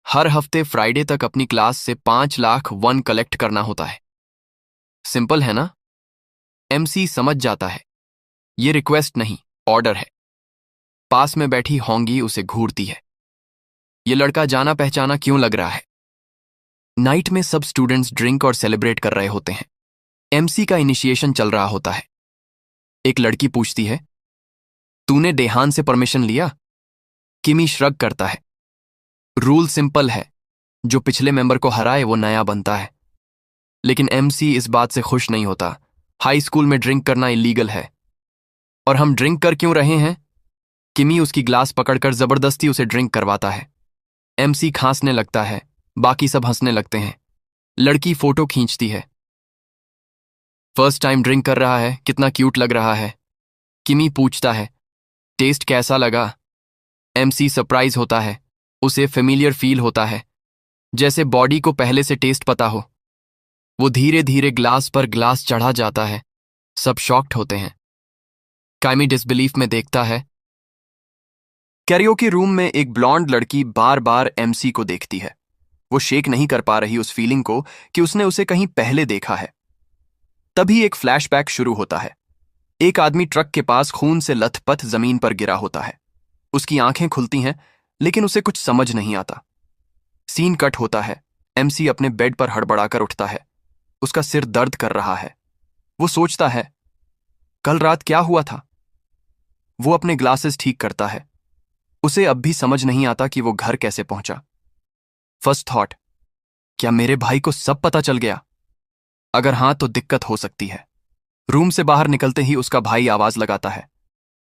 A: हर हफ्ते फ्राइडे तक अपनी क्लास से 5 लाख वन कलेक्ट करना होता है। सिंपल है ना? एमसी समझ जाता है, ये रिक्वेस्ट नहीं, ऑर्डर है। पास में बैठी होंगी उसे घूरती है, ये लड़का जाना पहचाना क्यों लग रहा है? नाइट में सब स्टूडेंट्स ड्रिंक और सेलिब्रेट कर रहे होते हैं। एमसी का इनिशिएशन चल रहा होता है। एक लड़की पूछती है, तूने डेहान से परमिशन लिया? किमी श्रग करता है, रूल सिंपल है, जो पिछले मेंबर को हराए वो नया बनता है। लेकिन एमसी इस बात से खुश नहीं होता। हाई स्कूल में ड्रिंक करना इलीगल है। और हम ड्रिंक कर क्यों रहे हैं? किमी उसकी ग्लास पकड़कर जबरदस्ती उसे ड्रिंक करवाता है। एमसी खांसने लगता है, बाकी सब हंसने लगते हैं। लड़की फोटो खींचती है, फर्स्ट टाइम ड्रिंक कर रहा है, कितना क्यूट लग रहा है। किमी पूछता है, टेस्ट कैसा लगा? एमसी सरप्राइज होता है, उसे फेमिलियर फील होता है, जैसे बॉडी को पहले से टेस्ट पता हो। वो धीरे धीरे ग्लास पर ग्लास चढ़ा जाता है। सब शॉक्ड होते हैं। काइमी डिसबिलीफ में देखता है। कैरियोके रूम में एक ब्लॉन्ड लड़की बार बार एमसी को देखती है। वो शेक नहीं कर पा रही उस फीलिंग को कि उसने उसे कहीं पहले देखा है। तभी एक फ्लैशबैक शुरू होता है। एक आदमी ट्रक के पास खून से लथपथ जमीन पर गिरा होता है। उसकी आंखें खुलती हैं, लेकिन उसे कुछ समझ नहीं आता। सीन कट होता है। एमसी अपने बेड पर हड़बड़ाकर उठता है। उसका सिर दर्द कर रहा है। वो सोचता है, कल रात क्या हुआ था? वो अपने ग्लासेस ठीक करता है। उसे अब भी समझ नहीं आता कि वो घर कैसे पहुंचा। फर्स्ट थॉट, क्या मेरे भाई को सब पता चल गया? अगर हां तो दिक्कत हो सकती है। रूम से बाहर निकलते ही उसका भाई आवाज लगाता है,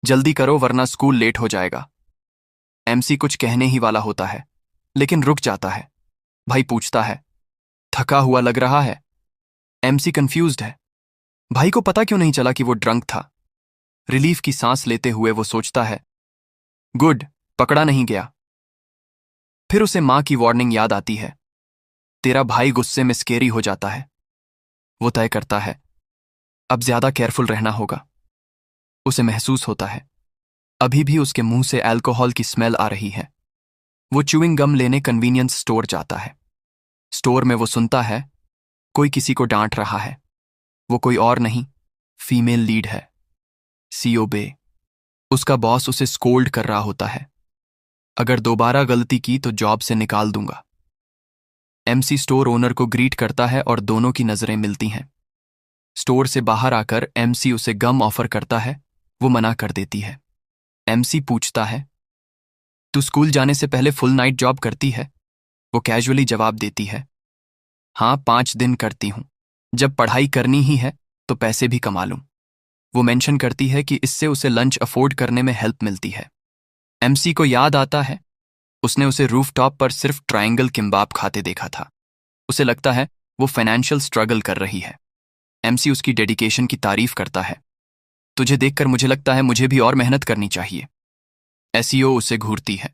A: जल्दी करो वरना स्कूल लेट हो जाएगा। एमसी कुछ कहने ही वाला होता है, लेकिन रुक जाता है। भाई पूछता है, थका हुआ लग रहा है? एमसी कंफ्यूज्ड है। भाई को पता क्यों नहीं चला कि वो ड्रंक था? रिलीफ की सांस लेते हुए वो सोचता है, गुड, पकड़ा नहीं गया। फिर उसे मां की वार्निंग याद आती है, तेरा भाई गुस्से में स्केरी हो जाता है। वो तय करता है, अब ज्यादा केयरफुल रहना होगा। उसे महसूस होता है, अभी भी उसके मुंह से अल्कोहल की स्मेल आ रही है। वो च्यूइंग गम लेने कन्वीनियंस स्टोर जाता है। स्टोर में वो सुनता है, कोई किसी को डांट रहा है। वो कोई और नहीं, फीमेल लीड है, सीओ बे। उसका बॉस उसे स्कोल्ड कर रहा होता है, अगर दोबारा गलती की तो जॉब से निकाल दूंगा। एमसी स्टोर ओनर को ग्रीट करता है और दोनों की नजरें मिलती हैं। स्टोर से बाहर आकर एमसी उसे गम ऑफर करता है। वो मना कर देती है। एमसी पूछता है, तू स्कूल जाने से पहले फुल नाइट जॉब करती है? वो कैजुअली जवाब देती है, हाँ 5 दिन करती हूं। जब पढ़ाई करनी ही है तो पैसे भी कमा लूं। वो मेंशन करती है कि इससे उसे लंच अफोर्ड करने में हेल्प मिलती है। एमसी को याद आता है, उसने उसे रूफटॉप पर सिर्फ ट्रायंगल किम्बाब खाते देखा था। उसे लगता है वो फाइनेंशियल स्ट्रगल कर रही है। एमसी उसकी डेडिकेशन की तारीफ करता है। तुझे देखकर मुझे लगता है मुझे भी और मेहनत करनी चाहिए। एसईओ उसे घूरती है।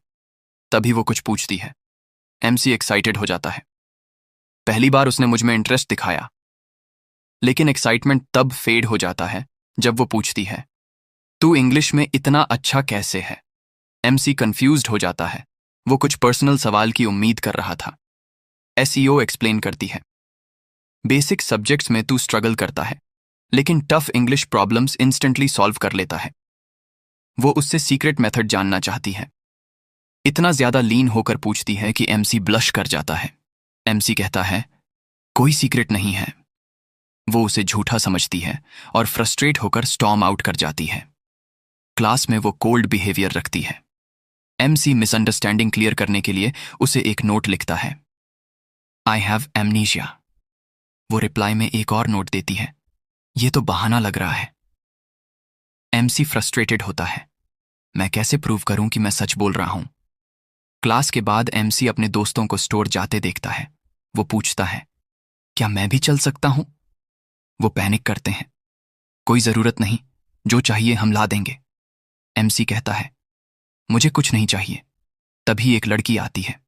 A: तभी वो कुछ पूछती है। एमसी एक्साइटेड हो जाता है। पहली बार उसने मुझ में इंटरेस्ट दिखाया। लेकिन एक्साइटमेंट तब फेड हो जाता है जब वो पूछती है, तू इंग्लिश में इतना अच्छा कैसे है? एमसी कंफ्यूज्ड हो जाता है। वो कुछ पर्सनल सवाल की उम्मीद कर रहा था। एसईओ एक्सप्लेन करती है, बेसिक सब्जेक्ट्स में तू स्ट्रगल करता है, लेकिन tough English problems instantly solve कर लेता है। वो उससे सीक्रेट मेथड जानना चाहती है। इतना ज्यादा लीन होकर पूछती है कि एमसी ब्लश कर जाता है। एमसी कहता है, कोई सीक्रेट नहीं है। वो उसे झूठा समझती है और फ्रस्ट्रेट होकर स्टॉर्म आउट कर जाती है। क्लास में वो कोल्ड बिहेवियर रखती है। एमसी मिसअंडरस्टैंडिंग क्लियर करने के लिए उसे एक नोट लिखता है, आई हैव एमनीशिया। वो रिप्लाई में एक और नोट देती है, ये तो बहाना लग रहा है। एमसी फ्रस्ट्रेटेड होता है, मैं कैसे प्रूव करूं कि मैं सच बोल रहा हूं? क्लास के बाद एमसी अपने दोस्तों को स्टोर जाते देखता है। वो पूछता है, क्या मैं भी चल सकता हूं? वो पैनिक करते हैं, कोई जरूरत नहीं, जो चाहिए हम ला देंगे। एमसी कहता है, मुझे कुछ नहीं चाहिए। तभी एक लड़की आती है।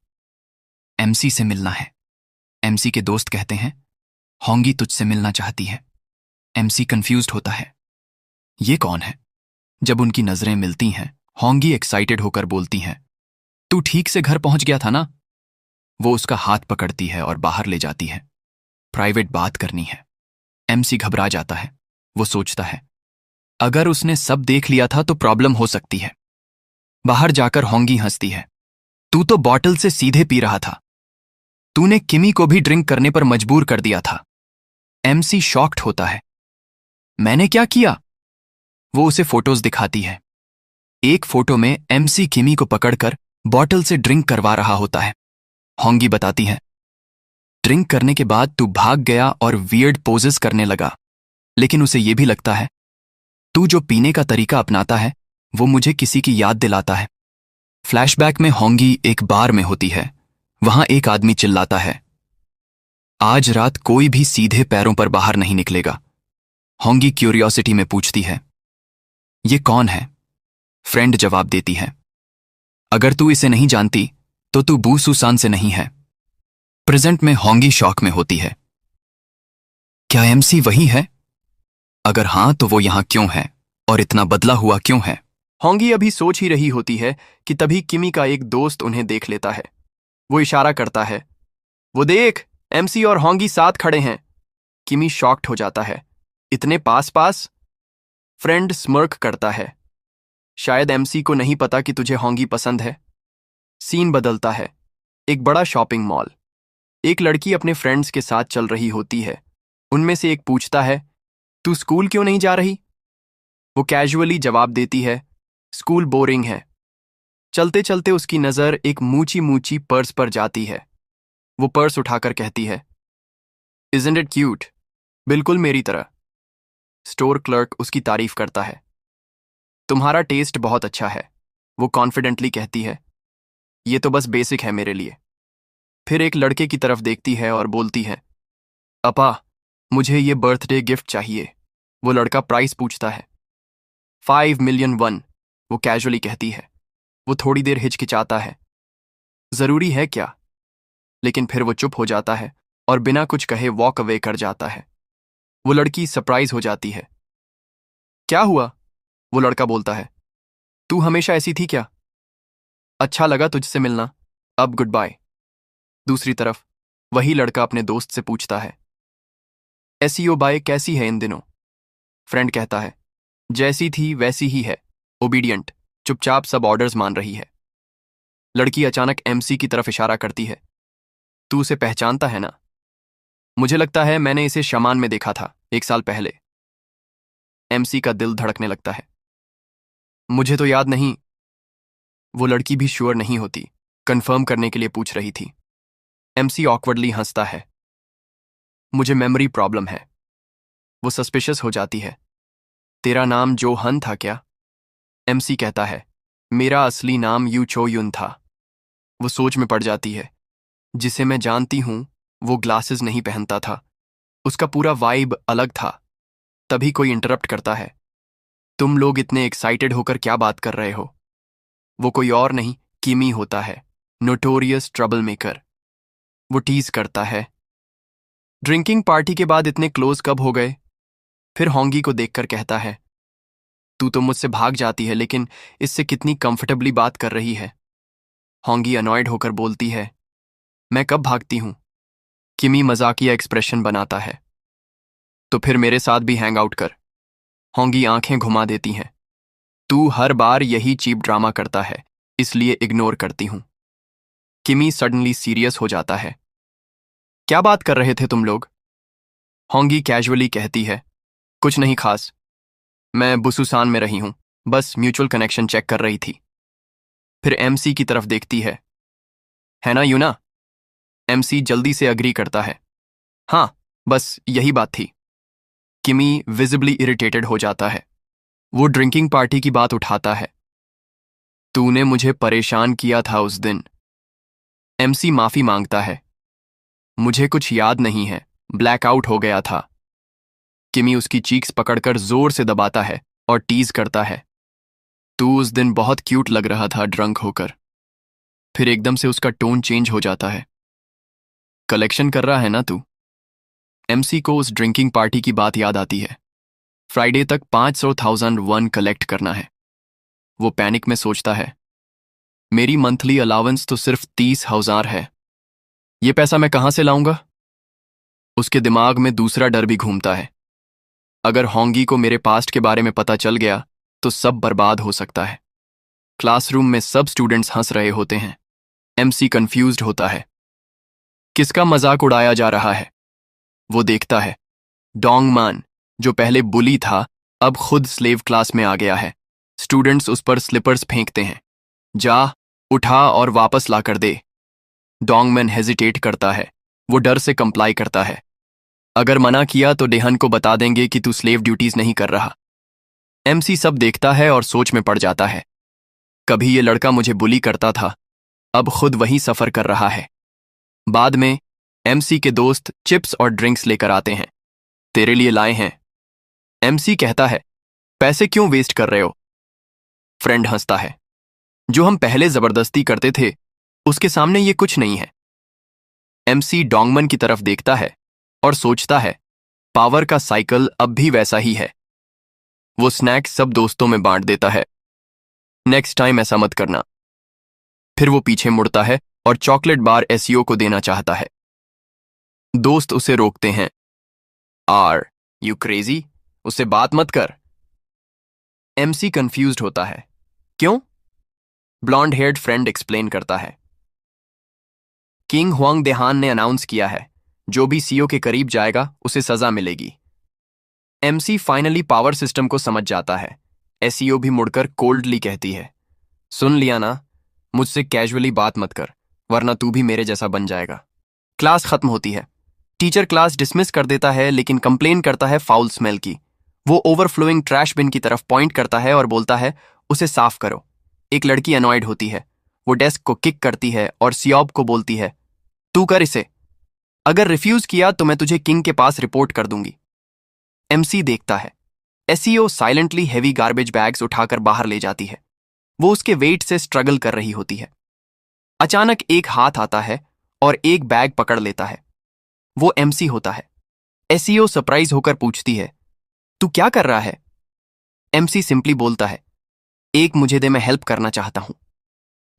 A: एमसी से मिलना है। एमसी के दोस्त कहते हैं, होंगी तुझसे मिलना चाहती है। एमसी कंफ्यूज्ड होता है, ये कौन है? जब उनकी नजरें मिलती हैं, होंगी एक्साइटेड होकर बोलती हैं, तू ठीक से घर पहुंच गया था ना? वो उसका हाथ पकड़ती है और बाहर ले जाती है। प्राइवेट बात करनी है। एमसी घबरा जाता है। वो सोचता है, अगर उसने सब देख लिया था तो प्रॉब्लम हो सकती है। बाहर जाकर होंगी हंसती है, तू तो बॉटल से सीधे पी रहा था। तूने किमी को भी ड्रिंक करने पर मजबूर कर दिया था। एमसी शॉक्ड होता है, मैंने क्या किया? वो उसे फोटोज दिखाती है। एक फोटो में एमसी किमी को पकड़कर बॉटल से ड्रिंक करवा रहा होता है। होंगी बताती है, ड्रिंक करने के बाद तू भाग गया और वियर्ड पोजेस करने लगा। लेकिन उसे यह भी लगता है, तू जो पीने का तरीका अपनाता है वो मुझे किसी की याद दिलाता है। फ्लैशबैक में होंगी एक बार में होती है। वहां एक आदमी चिल्लाता है, आज रात कोई भी सीधे पैरों पर बाहर नहीं निकलेगा। होंगी क्यूरियोसिटी में पूछती है, ये कौन है? फ्रेंड जवाब देती है, अगर तू इसे नहीं जानती तो तू बू सुसान से नहीं है। प्रेजेंट में होंगी शॉक में होती है, क्या एमसी वही है? अगर हां तो वो यहां क्यों है और इतना बदला हुआ क्यों है? होंगी अभी सोच ही रही होती है कि तभी किमी का एक दोस्त उन्हें देख लेता है। वो इशारा करता है, वो देख, एमसी और होंगी साथ खड़े हैं। किमी शॉक्ड हो जाता है, इतने पास पास? फ्रेंड स्मर्क करता है, शायद एमसी को नहीं पता कि तुझे होंगी पसंद है। सीन बदलता है। एक बड़ा शॉपिंग मॉल। एक लड़की अपने फ्रेंड्स के साथ चल रही होती है। उनमें से एक पूछता है, तू स्कूल क्यों नहीं जा रही? वो कैजुअली जवाब देती है, स्कूल बोरिंग है। चलते चलते उसकी नजर एक मूची मूची पर्स पर जाती है। वो पर्स उठाकर कहती है, इजंट इट क्यूट? बिल्कुल मेरी तरह। स्टोर क्लर्क उसकी तारीफ करता है, तुम्हारा टेस्ट बहुत अच्छा है। वो कॉन्फिडेंटली कहती है, ये तो बस बेसिक है मेरे लिए। फिर एक लड़के की तरफ देखती है और बोलती है, अपा, मुझे ये बर्थडे गिफ्ट चाहिए। वो लड़का प्राइस पूछता है, 5 मिलियन वन। वो कैजुअली कहती है। वो थोड़ी देर हिचकिचाता है, जरूरी है क्या? लेकिन फिर वो चुप हो जाता है और बिना कुछ कहे वॉक अवे कर जाता है। वो लड़की सरप्राइज हो जाती है, क्या हुआ? वो लड़का बोलता है, तू हमेशा ऐसी थी क्या? अच्छा लगा तुझसे मिलना, अब गुड बाय। दूसरी तरफ वही लड़का अपने दोस्त से पूछता है, एसईओ बाय कैसी है इन दिनों? फ्रेंड कहता है, जैसी थी वैसी ही है, ओबीडियंट, चुपचाप सब ऑर्डर्स मान रही है। लड़की अचानक एमसी की तरफ इशारा करती है, तू उसे पहचानता है ना? मुझे लगता है मैंने इसे शमान में देखा था 1 साल पहले। एमसी का दिल धड़कने लगता है, मुझे तो याद नहीं। वो लड़की भी श्योर नहीं होती, कंफर्म करने के लिए पूछ रही थी। एमसी ऑकवर्डली हंसता है, मुझे मेमोरी प्रॉब्लम है। वो सस्पिशियस हो जाती है, तेरा नाम जो हन था क्या? एमसी कहता है, मेरा असली नाम यू चो युन था। वो सोच में पड़ जाती है, जिसे मैं जानती हूं वो ग्लासेस नहीं पहनता था, उसका पूरा वाइब अलग था। तभी कोई इंटरप्ट करता है, तुम लोग इतने एक्साइटेड होकर क्या बात कर रहे हो? वो कोई और नहीं, किमी होता है, नोटोरियस ट्रबल मेकर। वो टीज करता है, ड्रिंकिंग पार्टी के बाद इतने क्लोज कब हो गए? फिर होंगी को देखकर कहता है, तू तो मुझसे भाग जाती है लेकिन इससे कितनी कंफर्टेबली बात कर रही है। होंगी अनॉयड होकर बोलती है, मैं कब भागती हूं? किमी मजाकिया एक्सप्रेशन बनाता है, तो फिर मेरे साथ भी हैंग आउट कर। होंगी आंखें घुमा देती हैं, तू हर बार यही चीप ड्रामा करता है, इसलिए इग्नोर करती हूं। किमी सडनली सीरियस हो जाता है, क्या बात कर रहे थे तुम लोग? होंगी कैजुअली कहती है, कुछ नहीं खास, मैं बुसुसान में रही हूं, बस म्यूचुअल कनेक्शन चेक कर रही थी। फिर एमसी की तरफ देखती है ना यूना? एमसी जल्दी से अग्री करता है, हाँ, बस यही बात थी। किमी विजिबली इरिटेटेड हो जाता है, वो ड्रिंकिंग पार्टी की बात उठाता है, तूने मुझे परेशान किया था उस दिन। एमसी माफी मांगता है, मुझे कुछ याद नहीं है, ब्लैकआउट हो गया था। किमी उसकी चीक्स पकड़कर जोर से दबाता है और टीज करता है, तू उस दिन बहुत क्यूट लग रहा था ड्रंक होकर। फिर एकदम से उसका टोन चेंज हो जाता है, कलेक्शन कर रहा है ना तू? एमसी को उस ड्रिंकिंग पार्टी की बात याद आती है, फ्राइडे तक 500,001 कलेक्ट करना है। वो पैनिक में सोचता है, मेरी मंथली अलावेंस तो सिर्फ 30,000 है, ये पैसा मैं कहां से लाऊंगा? उसके दिमाग में दूसरा डर भी घूमता है, अगर होंगी को मेरे पास्ट के बारे में पता चल गया तो सब बर्बाद हो सकता है। क्लासरूम में सब स्टूडेंट्स हंस रहे होते हैं, एमसी कंफ्यूज्ड होता है, किसका मजाक उड़ाया जा रहा है? वो देखता है, डोंगमान, जो पहले बुली था, अब खुद स्लेव क्लास में आ गया है। स्टूडेंट्स उस पर स्लिपर्स फेंकते हैं, जा, उठा और वापस ला कर दे। डोंगमैन हेजिटेट करता है, वो डर से कंप्लाई करता है, अगर मना किया तो डेहन को बता देंगे कि तू स्लेव ड्यूटीज नहीं कर रहा। एमसी सब देखता है और सोच में पड़ जाता है, कभी ये लड़का मुझे बुली करता था, अब खुद वही सफर कर रहा है। बाद में एमसी के दोस्त चिप्स और ड्रिंक्स लेकर आते हैं, तेरे लिए लाए हैं। एमसी कहता है, पैसे क्यों वेस्ट कर रहे हो? फ्रेंड हंसता है, जो हम पहले जबरदस्ती करते थे उसके सामने ये कुछ नहीं है। एमसी डोंगमन की तरफ देखता है और सोचता है, पावर का साइकिल अब भी वैसा ही है। वो स्नैक्स सब दोस्तों में बांट देता है, नेक्स्ट टाइम ऐसा मत करना। फिर वो पीछे मुड़ता है और चॉकलेट बार एसईओ को देना चाहता है। दोस्त उसे रोकते हैं, आर यू क्रेजी, उससे बात मत कर। एमसी कंफ्यूज्ड होता है, क्यों? ब्लॉन्ड हेयर्ड फ्रेंड एक्सप्लेन करता है, किंग हुआंग देहान ने अनाउंस किया है, जो भी सीओ के करीब जाएगा उसे सजा मिलेगी। एमसी फाइनली पावर सिस्टम को समझ जाता है। एसईओ भी मुड़कर कोल्डली कहती है, सुन लिया ना, मुझसे कैजुअली बात मत कर, वरना तू भी मेरे जैसा बन जाएगा। क्लास खत्म होती है, टीचर क्लास डिसमिस कर देता है लेकिन कंप्लेन करता है फाउल स्मेल की। वो ओवरफ्लोइंग ट्रैश बिन की तरफ पॉइंट करता है और बोलता है, उसे साफ करो। एक लड़की अनॉयड होती है, वो डेस्क को किक करती है और सियोब को बोलती है, तू कर इसे, अगर रिफ्यूज किया तो मैं तुझे किंग के पास रिपोर्ट कर दूंगी। एमसी देखता है, SEO silently heavy garbage bags उठाकर बाहर ले जाती है। वो उसके वेट से स्ट्रगल कर रही होती है। अचानक एक हाथ आता है और एक बैग पकड़ लेता है। वो एमसी होता है। एसईओ सरप्राइज होकर पूछती है, तू क्या कर रहा है? एमसी सिंपली बोलता है, एक मुझे दे, मैं हेल्प करना चाहता हूं।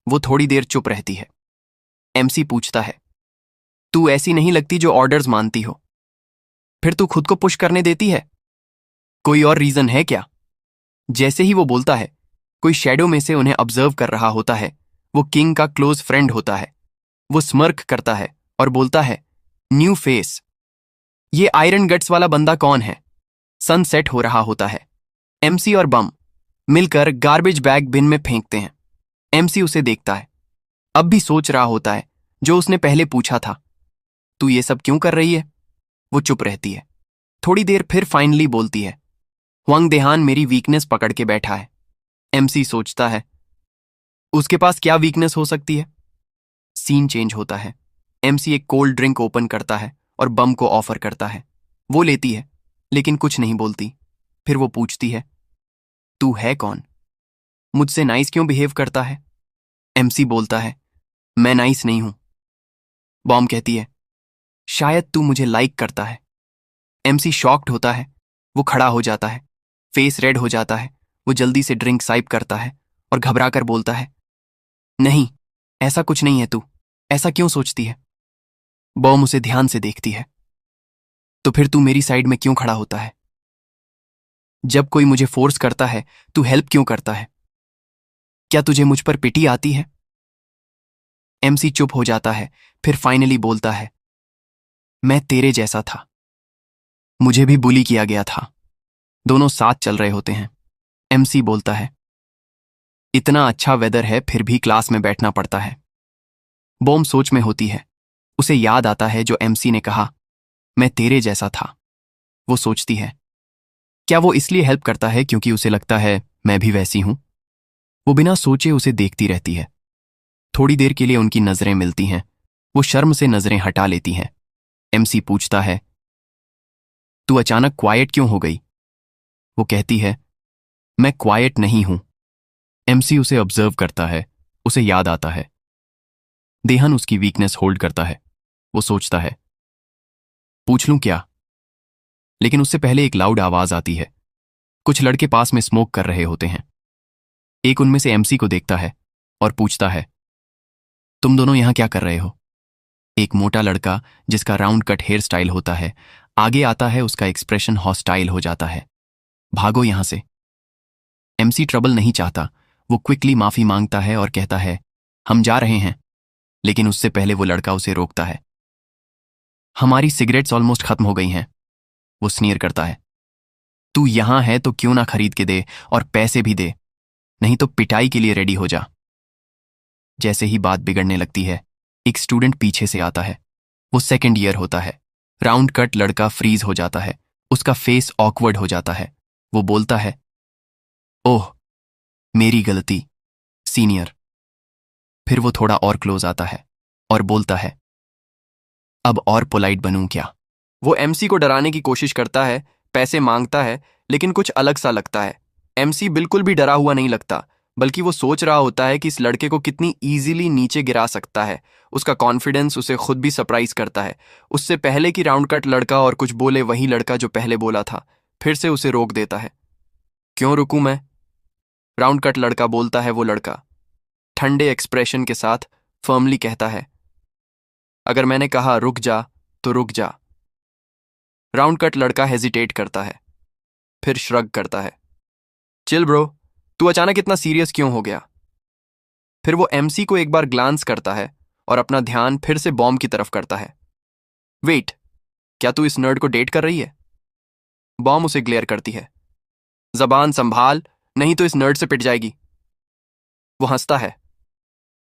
A: वो थोड़ी देर चुप रहती है। एमसी पूछता है, तू ऐसी नहीं लगती जो ऑर्डर्स मानती हो, फिर तू खुद को पुश करने देती है, कोई और रीजन है क्या? जैसे ही वो बोलता है, कोई शैडो में से उन्हें ऑब्जर्व कर रहा होता है। वो किंग का क्लोज फ्रेंड होता है। वो स्मर्क करता है और बोलता है, न्यू फेस, ये आयरन गट्स वाला बंदा कौन है? सनसेट हो रहा होता है। एमसी और बम मिलकर गार्बेज बैग बिन में फेंकते हैं। एमसी उसे देखता है, अब भी सोच रहा होता है जो उसने पहले पूछा था, तू ये सब क्यों कर रही है? वो चुप रहती है। थोड़ी देर फिर फाइनली बोलती है, हुआंग देहान मेरी वीकनेस पकड़ के बैठा है। एमसी सोचता है, उसके पास क्या वीकनेस हो सकती है? सीन चेंज होता है। एमसी एक कोल्ड ड्रिंक ओपन करता है और बम को ऑफर करता है। वो लेती है, लेकिन कुछ नहीं बोलती। फिर वो पूछती है, तू है कौन? मुझसे नाइस क्यों बिहेव करता है? एमसी बोलता है, मैं नाइस नहीं हूं। बॉम कहती है, शायद तू मुझे लाइक करता है। एमसी शॉक्ड होता है। वो खड़ा हो जाता है, फेस रेड हो जाता है। वो जल्दी से ड्रिंक साइप करता है और घबरा कर बोलता है, नहीं, ऐसा कुछ नहीं है, तू ऐसा क्यों सोचती है? बॉम उसे ध्यान से देखती है। तो फिर तू मेरी साइड में क्यों खड़ा होता है? जब कोई मुझे फोर्स करता है, तू हेल्प क्यों करता है? क्या तुझे मुझ पर पिटी आती है? एमसी चुप हो जाता है, फिर फाइनली बोलता है, मैं तेरे जैसा था। मुझे भी बुली किया गया था। दोनों साथ चल रहे होते हैं। एमसी बोलता है, इतना अच्छा वेदर है फिर भी क्लास में बैठना पड़ता है। बॉम सोच में होती है। उसे याद आता है जो एमसी ने कहा, मैं तेरे जैसा था। वो सोचती है, क्या वो इसलिए हेल्प करता है क्योंकि उसे लगता है मैं भी वैसी हूं? वो बिना सोचे उसे देखती रहती है। थोड़ी देर के लिए उनकी नजरें मिलती हैं। वो शर्म से नजरें हटा लेती हैं। एमसी पूछता है, तू अचानक क्वाइट क्यों हो गई? वो कहती है, मैं क्वाइट नहीं हूं। एमसी उसे ऑब्जर्व करता है। उसे याद आता है। देहन उसकी वीकनेस होल्ड करता है। वो सोचता है, पूछ लूं क्या? लेकिन उससे पहले एक लाउड आवाज आती है। कुछ लड़के पास में स्मोक कर रहे होते हैं। एक उनमें से एमसी को देखता है और पूछता है, तुम दोनों यहां क्या कर रहे हो? एक मोटा लड़का जिसका राउंड कट हेयर स्टाइल होता है आगे आता है। उसका एक्सप्रेशन हॉस्टाइल हो जाता है। भागो यहां से। एमसी ट्रबल नहीं चाहता। वो क्विकली माफी मांगता है और कहता है, हम जा रहे हैं। लेकिन उससे पहले वो लड़का उसे रोकता है। हमारी सिगरेट्स ऑलमोस्ट खत्म हो गई हैं। वो स्नीयर करता है, तू यहां है तो क्यों ना खरीद के दे और पैसे भी दे, नहीं तो पिटाई के लिए रेडी हो जा। जैसे ही बात बिगड़ने लगती है, एक स्टूडेंट पीछे से आता है। वो सेकेंड ईयर होता है। राउंड कट लड़का फ्रीज हो जाता है। उसका फेस ऑकवर्ड हो जाता है। वो बोलता है, ओह, मेरी गलती सीनियर। फिर वो थोड़ा और क्लोज आता है और बोलता है, अब और पोलाइट बनूं क्या? वो एमसी को डराने की कोशिश करता है, पैसे मांगता है, लेकिन कुछ अलग सा लगता है। एमसी बिल्कुल भी डरा हुआ नहीं लगता, बल्कि वो सोच रहा होता है कि इस लड़के को कितनी इजीली नीचे गिरा सकता है। उसका कॉन्फिडेंस उसे खुद भी सरप्राइज करता है। उससे पहले कि राउंड कट लड़का और कुछ बोले, वही लड़का जो पहले बोला था फिर से उसे रोक देता है। क्यों रुकूं मैं? राउंड कट लड़का बोलता है। वो लड़का ठंडे एक्सप्रेशन के साथ फर्मली कहता है, अगर मैंने कहा रुक जा तो रुक जा। राउंड कट लड़का हेजिटेट करता है, फिर श्रग करता है, चिल ब्रो, तू अचानक इतना सीरियस क्यों हो गया? फिर वो एमसी को एक बार ग्लांस करता है और अपना ध्यान फिर से बॉम्ब की तरफ करता है। वेट, क्या तू इस नर्ड को डेट कर रही है? बॉम्ब उसे ग्लेयर करती है, जबान संभाल, नहीं तो इस नर्ड से पिट जाएगी। वो हंसता है,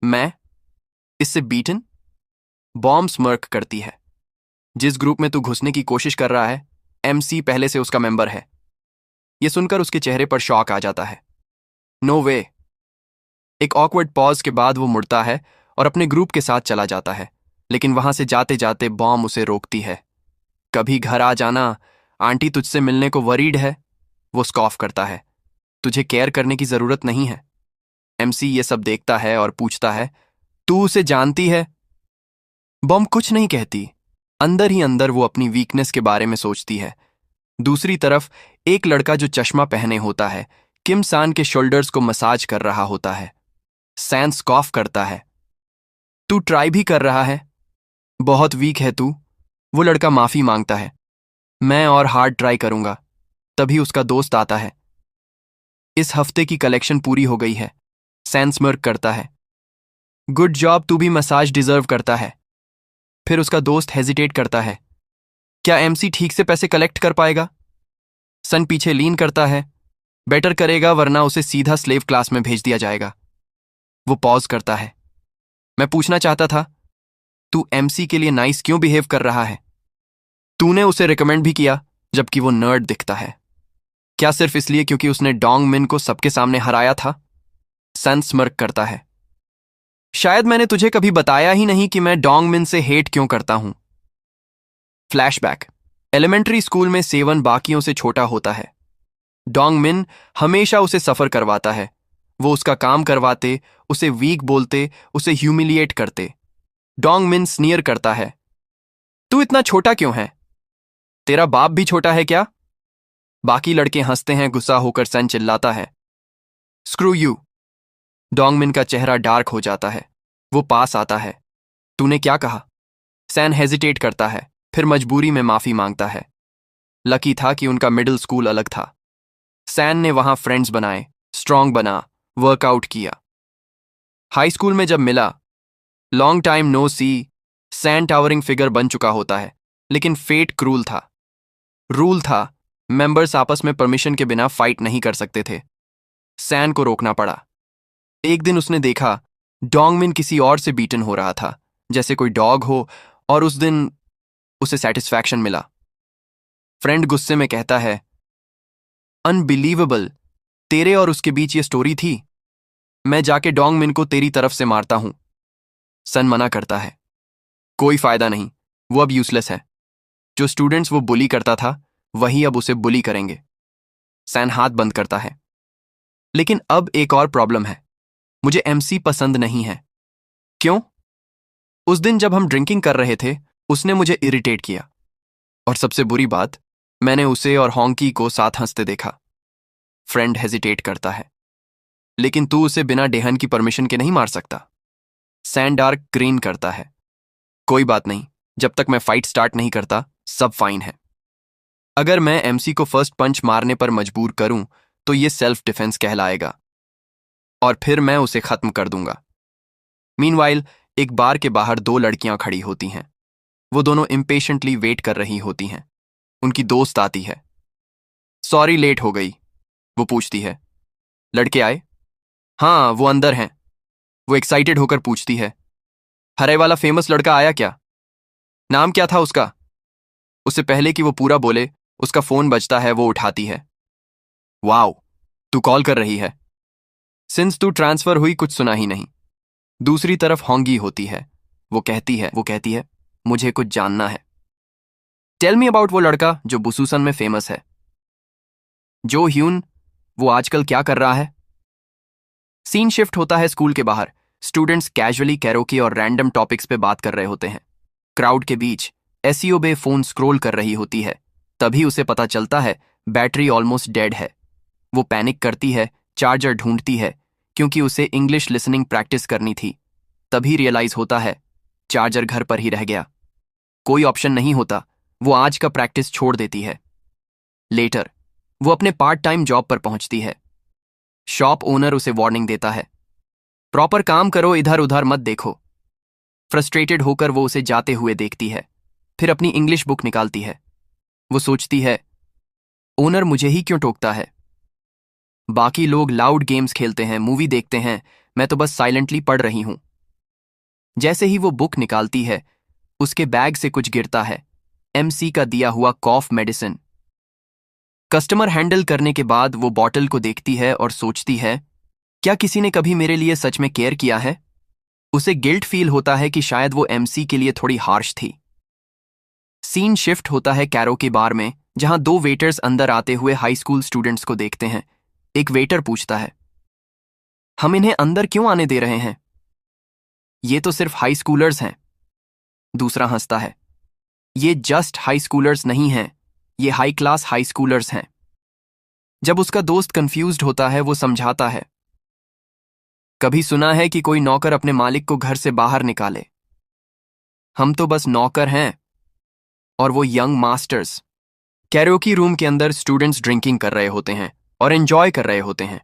A: मैं इससे बीटन? बॉम्ब स्मर्क करती है, जिस ग्रुप में तू घुसने की कोशिश कर रहा है, एमसी पहले से उसका मेंबर है। यह सुनकर उसके चेहरे पर शॉक आ जाता है। नो वे। एक ऑकवर्ड पॉज के बाद वो मुड़ता है और अपने ग्रुप के साथ चला जाता है, लेकिन वहां से जाते जाते बॉम्ब उसे रोकती है। कभी घर आ जाना, आंटी तुझसे मिलने को वरीड है। वो स्कॉफ करता है, तुझे केयर करने की जरूरत नहीं है। एमसी ये सब देखता है और पूछता है, तू उसे जानती है? बॉम्ब कुछ नहीं कहती। अंदर ही अंदर वो अपनी वीकनेस के बारे में सोचती है। दूसरी तरफ एक लड़का जो चश्मा पहने होता है किम सान के शोल्डर्स को मसाज कर रहा होता है। सैन स्कॉफ करता है, तू ट्राई भी कर रहा है? बहुत वीक है तू। वो लड़का माफी मांगता है, मैं और हार्ड ट्राई करूंगा। तभी उसका दोस्त आता है, इस हफ्ते की कलेक्शन पूरी हो गई है। सैन स्मर्क करता है, गुड जॉब, तू भी मसाज डिजर्व करता है। फिर उसका दोस्त हेजिटेट करता है, क्या एमसी ठीक से पैसे कलेक्ट कर पाएगा? सन पीछे लीन करता है, बेटर करेगा वरना उसे सीधा स्लेव क्लास में भेज दिया जाएगा। वो पॉज करता है, मैं पूछना चाहता था, तू एमसी के लिए नाइस क्यों बिहेव कर रहा है? तूने उसे रिकमेंड भी किया जबकि वो नर्ड दिखता है। क्या सिर्फ इसलिए क्योंकि उसने डोंग मिन को सबके सामने हराया था? सन स्मर्क करता है, शायद मैंने तुझे कभी बताया ही नहीं कि मैं डोंग मिन से हेट क्यों करता हूं। फ्लैशबैक। एलिमेंट्री स्कूल में सेवन बाकियों से छोटा होता है। डोंग मिन हमेशा उसे सफर करवाता है। वो उसका काम करवाते, उसे वीक बोलते, उसे ह्यूमिलिएट करते। डोंग मिन स्नीयर करता है, तू इतना छोटा क्यों है? तेरा बाप भी छोटा है क्या? बाकी लड़के हंसते हैं। गुस्सा होकर सन चिल्लाता है, स्क्रू यू। डोंग मिन का चेहरा डार्क हो जाता है। वो पास आता है। तूने क्या कहा? सैन हेजिटेट करता है, फिर मजबूरी में माफी मांगता है। लकी था कि उनका मिडिल स्कूल अलग था। सैन ने वहां फ्रेंड्स बनाए, स्ट्रांग बना, वर्कआउट किया। हाई स्कूल में जब मिला, लॉन्ग टाइम नो सी, सैन टावरिंग फिगर बन चुका होता है। लेकिन फेट क्रूल था। रूल था, मेंबर्स आपस में परमिशन के बिना फाइट नहीं कर सकते थे। सैन को रोकना पड़ा। एक दिन उसने देखा डोंग मिन किसी और से बीटन हो रहा था, जैसे कोई डॉग हो, और उस दिन उसे सेटिस्फैक्शन मिला। फ्रेंड गुस्से में कहता है, अनबिलीवेबल, तेरे और उसके बीच ये स्टोरी थी? मैं जाके डोंग मिन को तेरी तरफ से मारता हूं। सन मना करता है, कोई फायदा नहीं, वो अब यूजलेस है। जो स्टूडेंट्स वो बुली करता था वही अब उसे बुली करेंगे। सैन हाथ बंद करता है। लेकिन अब एक और प्रॉब्लम है, मुझे एमसी पसंद नहीं है। क्यों? उस दिन जब हम ड्रिंकिंग कर रहे थे, उसने मुझे इरिटेट किया। और सबसे बुरी बात, मैंने उसे और हॉन्की को साथ हंसते देखा। फ्रेंड हेजिटेट करता है, लेकिन तू उसे बिना डेहन की परमिशन के नहीं मार सकता। सैन डार्क ग्रीन करता है, कोई बात नहीं, जब तक मैं फाइट स्टार्ट नहीं करता सब फाइन है। अगर मैं एमसी को फर्स्ट पंच मारने पर मजबूर करूं तो ये सेल्फ डिफेंस कहलाएगा, और फिर मैं उसे खत्म कर दूंगा। मीनवाइल एक बार के बाहर दो लड़कियां खड़ी होती हैं। वो दोनों इम्पेशेंटली वेट कर रही होती हैं। उनकी दोस्त आती है। सॉरी लेट हो गई, वो पूछती है। लड़के आए? हाँ, वो अंदर हैं। वो एक्साइटेड होकर पूछती है, हरे वाला फेमस लड़का आया क्या? नाम क्या था उसका? उससे पहले कि वो पूरा बोले, उसका फोन बजता है। वो उठाती है। वाओ, तू कॉल कर रही है? सिंस तू ट्रांसफर हुई कुछ सुना ही नहीं। दूसरी तरफ होंगी होती है। वो कहती है, मुझे कुछ जानना है। टेल मी अबाउट वो लड़का जो बुसूसन में फेमस है। जो ह्यून, वो आजकल क्या कर रहा है? सीन शिफ्ट होता है स्कूल के बाहर। स्टूडेंट्स कैजुअली कैरोकी और रैंडम टॉपिक्स पे बात कर रहे होते हैं। क्राउड के बीच एसियो बे फोन स्क्रॉल कर रही होती है। तभी उसे पता चलता है बैटरी ऑलमोस्ट डेड है। वो पैनिक करती है, चार्जर ढूंढती है, क्योंकि उसे इंग्लिश लिसनिंग प्रैक्टिस करनी थी। तभी रियलाइज होता है चार्जर घर पर ही रह गया। कोई ऑप्शन नहीं होता, वो आज का प्रैक्टिस छोड़ देती है। लेटर वो अपने पार्ट टाइम जॉब पर पहुंचती है। शॉप ओनर उसे वार्निंग देता है, प्रॉपर काम करो, इधर उधर मत देखो। फ्रस्ट्रेटेड होकर वो उसे जाते हुए देखती है, फिर अपनी इंग्लिश बुक निकालती है। वो सोचती है, ओनर मुझे ही क्यों टोकता है? बाकी लोग लाउड गेम्स खेलते हैं, मूवी देखते हैं, मैं तो बस साइलेंटली पढ़ रही हूं। जैसे ही वो बुक निकालती है, उसके बैग से कुछ गिरता है। एमसी का दिया हुआ कॉफ मेडिसिन। कस्टमर हैंडल करने के बाद वो बॉटल को देखती है और सोचती है, क्या किसी ने कभी मेरे लिए सच में केयर किया है? उसे गिल्ट फील होता है कि शायद वो एमसी के लिए थोड़ी हार्श थी। सीन शिफ्ट होता है कैरोके बार में, जहां दो वेटर्स अंदर आते हुए हाई स्कूल स्टूडेंट्स को देखते हैं। एक वेटर पूछता है, हम इन्हें अंदर क्यों आने दे रहे हैं? ये तो सिर्फ हाई स्कूलर्स हैं। दूसरा हंसता है, ये जस्ट हाई स्कूलर्स नहीं हैं, ये हाई क्लास हाई स्कूलर्स हैं। जब उसका दोस्त कंफ्यूज्ड होता है, वो समझाता है, कभी सुना है कि कोई नौकर अपने मालिक को घर से बाहर निकाले? हम तो बस नौकर हैं, और वो यंग मास्टर्स। कैरोकी रूम के अंदर स्टूडेंट्स ड्रिंकिंग कर रहे होते हैं और एंजॉय कर रहे होते हैं।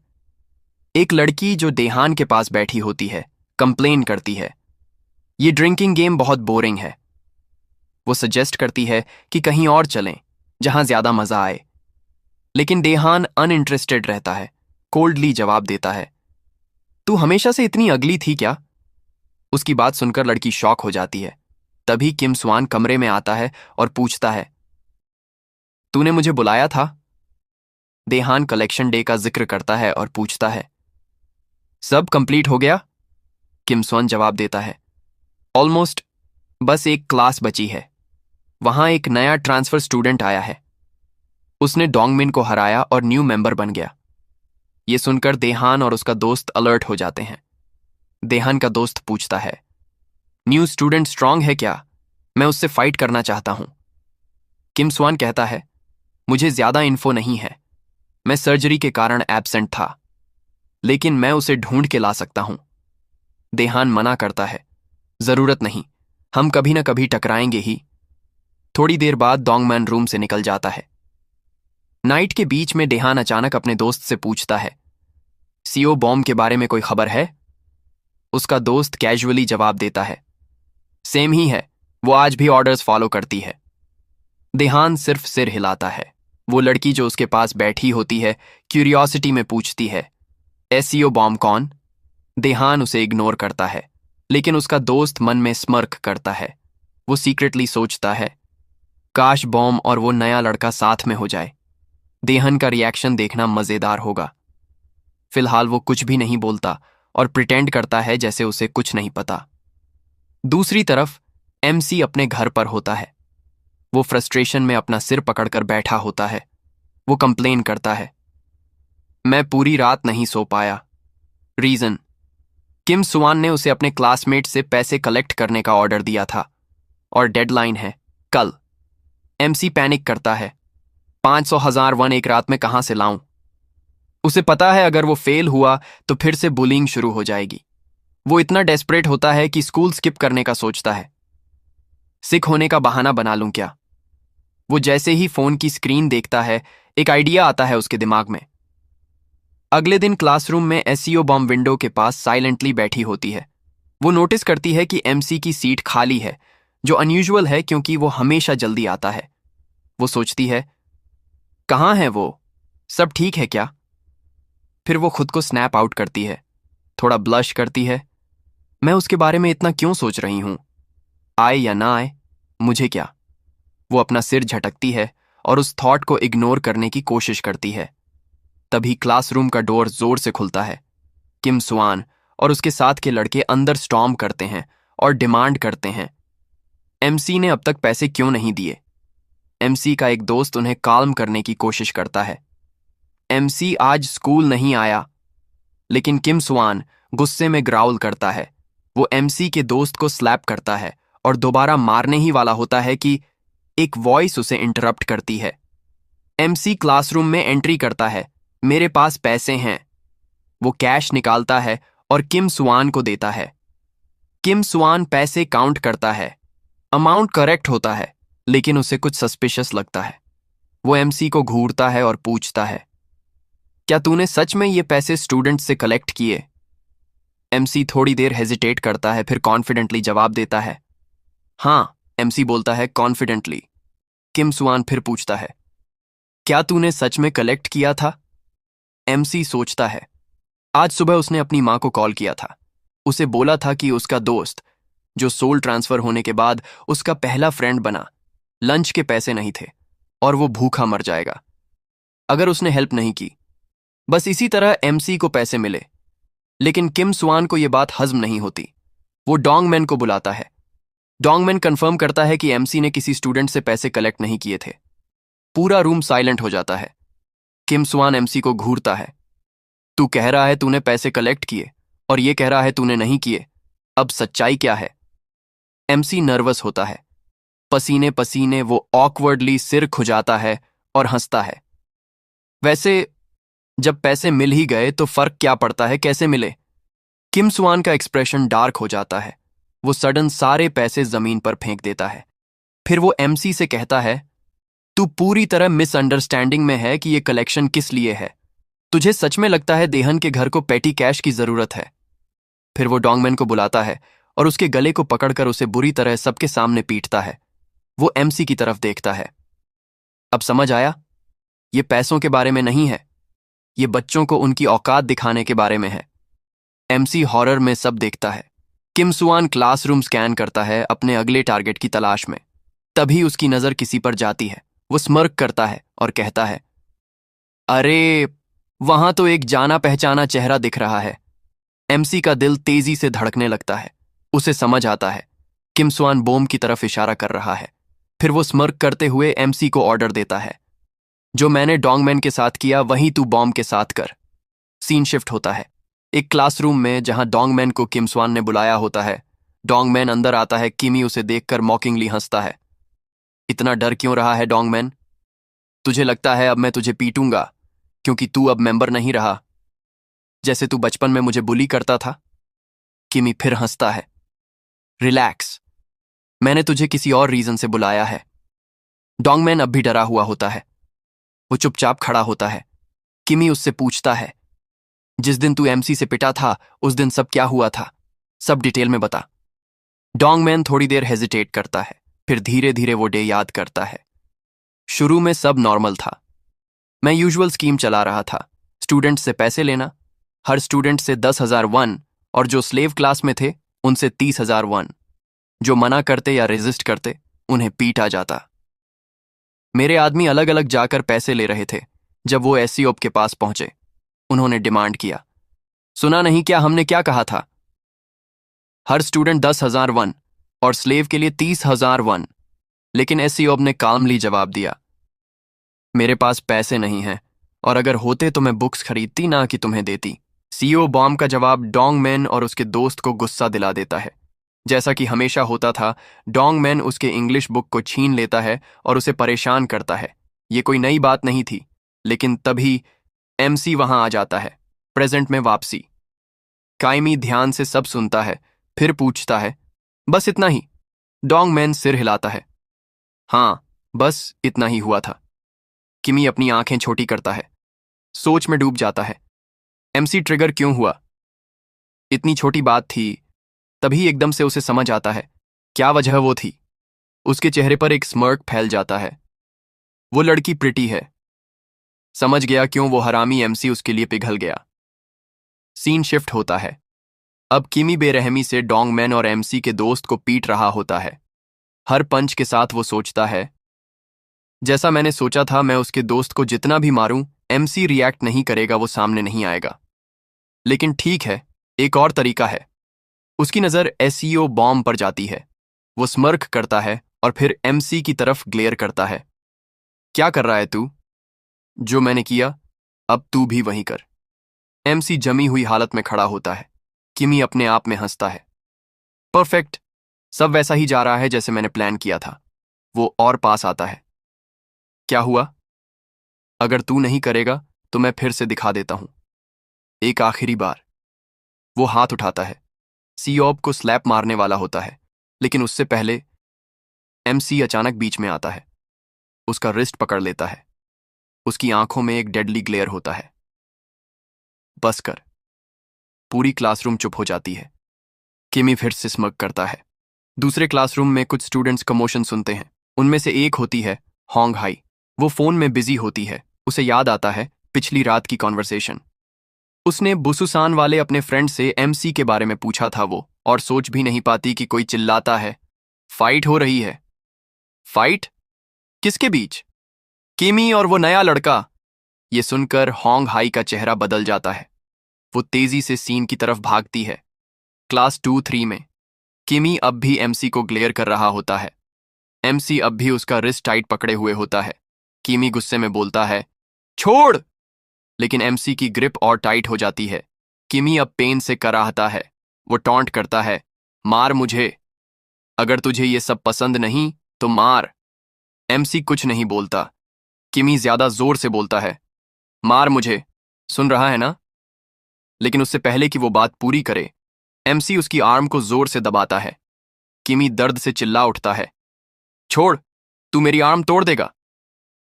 A: एक लड़की जो देहान के पास बैठी होती है कंप्लेन करती है, ये ड्रिंकिंग गेम बहुत बोरिंग है। वो सजेस्ट करती है कि कहीं और चलें जहां ज्यादा मजा आए, लेकिन देहान अनइंटरेस्टेड रहता है, कोल्डली जवाब देता है, तू हमेशा से इतनी अगली थी क्या? उसकी बात सुनकर लड़की शॉक हो जाती है। तभी किम स्वान कमरे में आता है और पूछता है, तूने मुझे बुलाया था? देहान कलेक्शन डे का जिक्र करता है और पूछता है, सब कंप्लीट हो गया? किम स्वान जवाब देता है, ऑलमोस्ट, बस एक क्लास बची है। वहां एक नया ट्रांसफर स्टूडेंट आया है। उसने डोंगमिन को हराया और न्यू मेंबर बन गया। ये सुनकर देहान और उसका दोस्त अलर्ट हो जाते हैं। देहान का दोस्त पूछता है, न्यू स्टूडेंट स्ट्रांग है क्या? मैं उससे फाइट करना चाहता हूं। किम स्वान कहता है, मुझे ज्यादा इन्फो नहीं है। मैं सर्जरी के कारण एब्सेंट था, लेकिन मैं उसे ढूंढ के ला सकता हूं। देहान मना करता है, जरूरत नहीं, हम कभी ना कभी टकराएंगे ही। थोड़ी देर बाद डोंगमैन रूम से निकल जाता है। नाइट के बीच में देहान अचानक अपने दोस्त से पूछता है, सीओ बॉम्ब के बारे में कोई खबर है? उसका दोस्त कैजुअली जवाब देता है, सेम ही है, वो आज भी ऑर्डर्स फॉलो करती है। देहान सिर्फ सिर हिलाता है। वो लड़की जो उसके पास बैठी होती है क्यूरियोसिटी में पूछती है, एसईओ बॉम्ब कौन? देहान उसे इग्नोर करता है, लेकिन उसका दोस्त मन में स्मर्क करता है। वो सीक्रेटली सोचता है, काश बॉम्ब और वो नया लड़का साथ में हो जाए। देहन का रिएक्शन देखना मजेदार होगा। फिलहाल वो कुछ भी नहीं बोलता और प्रिटेंड करता है जैसे उसे कुछ नहीं पता। दूसरी तरफ एमसी अपने घर पर होता है। वो फ्रस्ट्रेशन में अपना सिर पकड़कर बैठा होता है। वो कंप्लेन करता है, मैं पूरी रात नहीं सो पाया। रीजन, किम स्वान ने उसे अपने क्लासमेट से पैसे कलेक्ट करने का ऑर्डर दिया था और डेडलाइन है कल। एमसी पैनिक करता है, 500,000 वन एक रात में कहां से लाऊं? उसे पता है अगर वो फेल हुआ तो फिर से बुलिंग शुरू हो जाएगी। वो इतना डेस्परेट होता है कि स्कूल स्किप करने का सोचता है। सिक होने का बहाना बना लूं क्या? वो जैसे ही फोन की स्क्रीन देखता है, एक आइडिया आता है उसके दिमाग में। अगले दिन क्लासरूम में एसईओ बॉम्ब विंडो के पास साइलेंटली बैठी होती है। वो नोटिस करती है कि एमसी की सीट खाली है, जो अनयूजुअल है क्योंकि वो हमेशा जल्दी आता है। वो सोचती है, कहाँ है वो? सब ठीक है क्या? फिर वो खुद को स्नैप आउट करती है, थोड़ा ब्लश करती है। मैं उसके बारे में इतना क्यों सोच रही हूं? आए या ना आए, मुझे क्या? वो अपना सिर झटकती है और उस थॉट को इग्नोर करने की कोशिश करती है। तभी क्लासरूम का डोर जोर से खुलता है। किम स्वान और उसके साथ के लड़के अंदर स्टॉर्म करते हैं और डिमांड करते हैं, एमसी ने अब तक पैसे क्यों नहीं दिए? एमसी का एक दोस्त उन्हें काल्म करने की कोशिश करता है। एमसी आज स्कूल नहीं आया, लेकिन किम स्वान गुस्से में ग्राउल करता है। वो एमसी के दोस्त को स्लैप करता है और दोबारा मारने ही वाला होता है कि एक वॉइस उसे इंटरप्ट करती है। एमसी क्लासरूम में एंट्री करता है, मेरे पास पैसे हैं। वो कैश निकालता है और किम स्वान को देता है। किम स्वान पैसे काउंट करता है। अमाउंट करेक्ट होता है, लेकिन उसे कुछ सस्पिशियस लगता है। वो एमसी को घूरता है और पूछता है, क्या तूने सच में ये पैसे स्टूडेंट से कलेक्ट किए? एमसी थोड़ी देर हेजिटेट करता है, फिर कॉन्फिडेंटली जवाब देता है, हाँ। एमसी बोलता है कॉन्फिडेंटली। किम स्वान फिर पूछता है, क्या तूने सच में कलेक्ट किया था? एमसी सोचता है, आज सुबह उसने अपनी मां को कॉल किया था। उसे बोला था कि उसका दोस्त, जो सोल ट्रांसफर होने के बाद उसका पहला फ्रेंड बना, लंच के पैसे नहीं थे और वो भूखा मर जाएगा अगर उसने हेल्प नहीं की। बस इसी तरह एमसी को पैसे मिले, लेकिन किम स्वान को यह बात हजम नहीं होती। वो डोंगमैन को बुलाता है। डोंगमैन कंफर्म करता है कि एमसी ने किसी स्टूडेंट से पैसे कलेक्ट नहीं किए थे। पूरा रूम साइलेंट हो जाता है। किम स्वान एमसी को घूरता है, तू कह रहा है तूने पैसे कलेक्ट किए और ये कह रहा है तूने नहीं किए, अब सच्चाई क्या है? एमसी नर्वस होता है। पसीने पसीने वो ऑकवर्डली सिर खुजाता है और हंसता है। वैसे जब पैसे मिल ही गए तो फर्क क्या पड़ता है कैसे मिले? किम स्वान का एक्सप्रेशन डार्क हो जाता है। वो सडन सारे पैसे जमीन पर फेंक देता है। फिर वो एमसी से कहता है, तू पूरी तरह मिसअंडरस्टैंडिंग में है कि ये कलेक्शन किस लिए है। तुझे सच में लगता है देहन के घर को पेटी कैश की जरूरत है? फिर वो डोंगमैन को बुलाता है और उसके गले को पकड़कर उसे बुरी तरह सबके सामने पीटता है। वो एमसी की तरफ देखता है। अब समझ आया? ये पैसों के बारे में नहीं है, ये बच्चों को उनकी औकात दिखाने के बारे में है। एमसी हॉरर में सब देखता है। किम स्वान क्लासरूम स्कैन करता है अपने अगले टारगेट की तलाश में। तभी उसकी नजर किसी पर जाती है। वो स्मर्क करता है और कहता है, अरे वहां तो एक जाना पहचाना चेहरा दिख रहा है। एमसी का दिल तेजी से धड़कने लगता है। उसे समझ आता है किम स्वान बॉम्ब की तरफ इशारा कर रहा है। फिर वो स्मर्क करते हुए एमसी को ऑर्डर देता है, जो मैंने डोंगमैन के साथ किया वही तू बॉम्ब के साथ कर। सीन शिफ्ट होता है एक क्लासरूम में जहां डोंगमैन को किम स्वान ने बुलाया होता है। डोंगमैन अंदर आता है। किमी उसे देखकर मॉकिंगली हंसता है। इतना डर क्यों रहा है डोंगमैन? तुझे लगता है अब मैं तुझे पीटूंगा क्योंकि तू अब मेंबर नहीं रहा, जैसे तू बचपन में मुझे बुली करता था? किमी फिर हंसता है। रिलैक्स, मैंने तुझे किसी और रीजन से बुलाया है। डोंगमैन अब भी डरा हुआ होता है। वो चुपचाप खड़ा होता है। किमी उससे पूछता है, जिस दिन तू एमसी से पिटा था उस दिन सब क्या हुआ था? सब डिटेल में बता। डोंगमैन थोड़ी देर हेजिटेट करता है, फिर धीरे धीरे वो डे याद करता है। शुरू में सब नॉर्मल था। मैं यूजुअल स्कीम चला रहा था, स्टूडेंट से पैसे लेना, हर स्टूडेंट से 10,000 वन, और जो स्लेव क्लास में थे उनसे 30,000 वन। जो मना करते या रेजिस्ट करते उन्हें पीटा जाता। मेरे आदमी अलग अलग जाकर पैसे ले रहे थे। जब वो एससीओप के पास पहुंचे, उन्होंने डिमांड किया, सुना नहीं क्या हमने क्या कहा था? हर स्टूडेंट 10,000 वन और स्लेव के लिए 30,000 वन। लेकिन एससीओप ने कामली जवाब दिया, मेरे पास पैसे नहीं हैं, और अगर होते तो मैं बुक्स खरीदती ना कि तुम्हें देती। सीईओ बॉम्ब का जवाब डोंगमैन और उसके दोस्त को गुस्सा दिला देता है। जैसा कि हमेशा होता था, डोंगमैन उसके इंग्लिश बुक को छीन लेता है और उसे परेशान करता है। ये कोई नई बात नहीं थी, लेकिन तभी एमसी वहां आ जाता है। प्रेजेंट में वापसी। कायमी ध्यान से सब सुनता है, फिर पूछता है, बस इतना ही? डोंगमैन सिर हिलाता है, हाँ, बस इतना ही हुआ था। किमी अपनी आंखें छोटी करता है, सोच में डूब जाता है। एमसी ट्रिगर क्यों हुआ? इतनी छोटी बात थी। तभी एकदम से उसे समझ आता है क्या वजह वो थी। उसके चेहरे पर एक स्मर्क फैल जाता है। वो लड़की प्रिटी है। समझ गया क्यों वो हरामी एमसी उसके लिए पिघल गया। सीन शिफ्ट होता है। अब किमी बेरहमी से डोंगमैन और एमसी के दोस्त को पीट रहा होता है। हर पंच के साथ वो सोचता है, जैसा मैंने सोचा था, मैं उसके दोस्त को जितना भी मारूं, एमसी रिएक्ट नहीं करेगा, वो सामने नहीं आएगा। लेकिन ठीक है, एक और तरीका है। उसकी नजर एसईओ बॉम्ब पर जाती है। वो स्मर्क करता है और फिर एमसी की तरफ ग्लेयर करता है। क्या कर रहा है तू? जो मैंने किया अब तू भी वही कर। एमसी जमी हुई हालत में खड़ा होता है। किमी अपने आप में हंसता है। परफेक्ट, सब वैसा ही जा रहा है जैसे मैंने प्लान किया था। वो और पास आता है। क्या हुआ? अगर तू नहीं करेगा तो मैं फिर से दिखा देता हूं, एक आखिरी बार। वो हाथ उठाता है। सीओप को स्लैप मारने वाला होता है, लेकिन उससे पहले एमसी अचानक बीच में आता है। उसका रिस्ट पकड़ लेता है। उसकी आंखों में एक डेडली ग्लेयर होता है। बस कर। पूरी क्लासरूम चुप हो जाती है। किमी फिर से स्मग करता है। दूसरे क्लासरूम में कुछ स्टूडेंट्स कमोशन सुनते हैं। उनमें से एक होती है होंग हाई। वो फोन में बिजी होती है। उसे याद आता है पिछली रात की कॉन्वर्सेशन। उसने बुसुसान वाले अपने फ्रेंड से एमसी के बारे में पूछा था वो, और सोच भी नहीं पाती कि कोई चिल्लाता है, फाइट हो रही है। फाइट? किसके बीच? किमी और वो नया लड़का। ये सुनकर होंग हाई का चेहरा बदल जाता है। वो तेजी से सीन की तरफ भागती है। क्लास 2-3 में किमी अब भी एमसी को ग्लेयर कर रहा होता है। एमसी अब भी उसका रिस्ट टाइट पकड़े हुए होता है। किमी गुस्से में बोलता है, छोड़! लेकिन एमसी की ग्रिप और टाइट हो जाती है। किमी अब पेन से कराहता है। वो टॉन्ट करता है, मार मुझे। अगर तुझे ये सब पसंद नहीं तो मार। एमसी कुछ नहीं बोलता। किमी ज्यादा जोर से बोलता है, मार मुझे, सुन रहा है ना? लेकिन उससे पहले कि वो बात पूरी करे, एमसी उसकी आर्म को जोर से दबाता है। किमी दर्द से चिल्ला उठता है, छोड़, तू मेरी आर्म तोड़ देगा।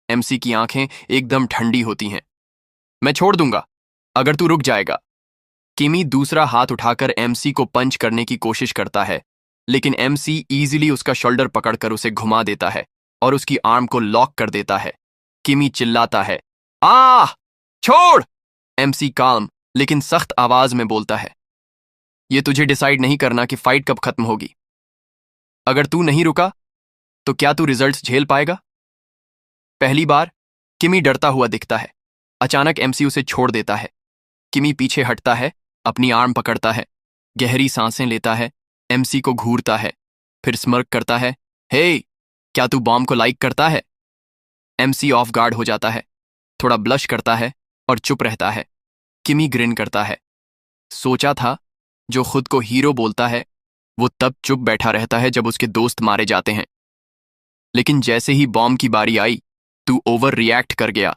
A: एमसी की आंखें एकदम ठंडी होती हैं। मैं छोड़ दूंगा अगर तू रुक जाएगा। किमी दूसरा हाथ उठाकर एमसी को पंच करने की कोशिश करता है, लेकिन एमसी इजीली उसका शोल्डर पकड़कर उसे घुमा देता है और उसकी आर्म को लॉक कर देता है। किमी चिल्लाता है, आह! छोड़! एमसी काल्म लेकिन सख्त आवाज में बोलता है, ये तुझे डिसाइड नहीं करना कि फाइट कब खत्म होगी। अगर तू नहीं रुका तो क्या तू रिजल्ट्स झेल पाएगा? पहली बार किमी डरता हुआ दिखता है। अचानक एमसी उसे छोड़ देता है। किमी पीछे हटता है अपनी आर्म पकड़ता है, गहरी सांसें लेता है, एमसी को घूरता है, फिर स्मर्क करता है। हे, क्या तू बॉम्ब को लाइक करता है? एमसी ऑफ गार्ड हो जाता है, थोड़ा ब्लश करता है और चुप रहता है। किमी ग्रिन करता है। सोचा था, जो खुद को हीरो बोलता है वो तब चुप बैठा रहता है जब उसके दोस्त मारे जाते हैं। लेकिन जैसे ही बॉम्ब की बारी आई, तू ओवर रिएक्ट कर गया।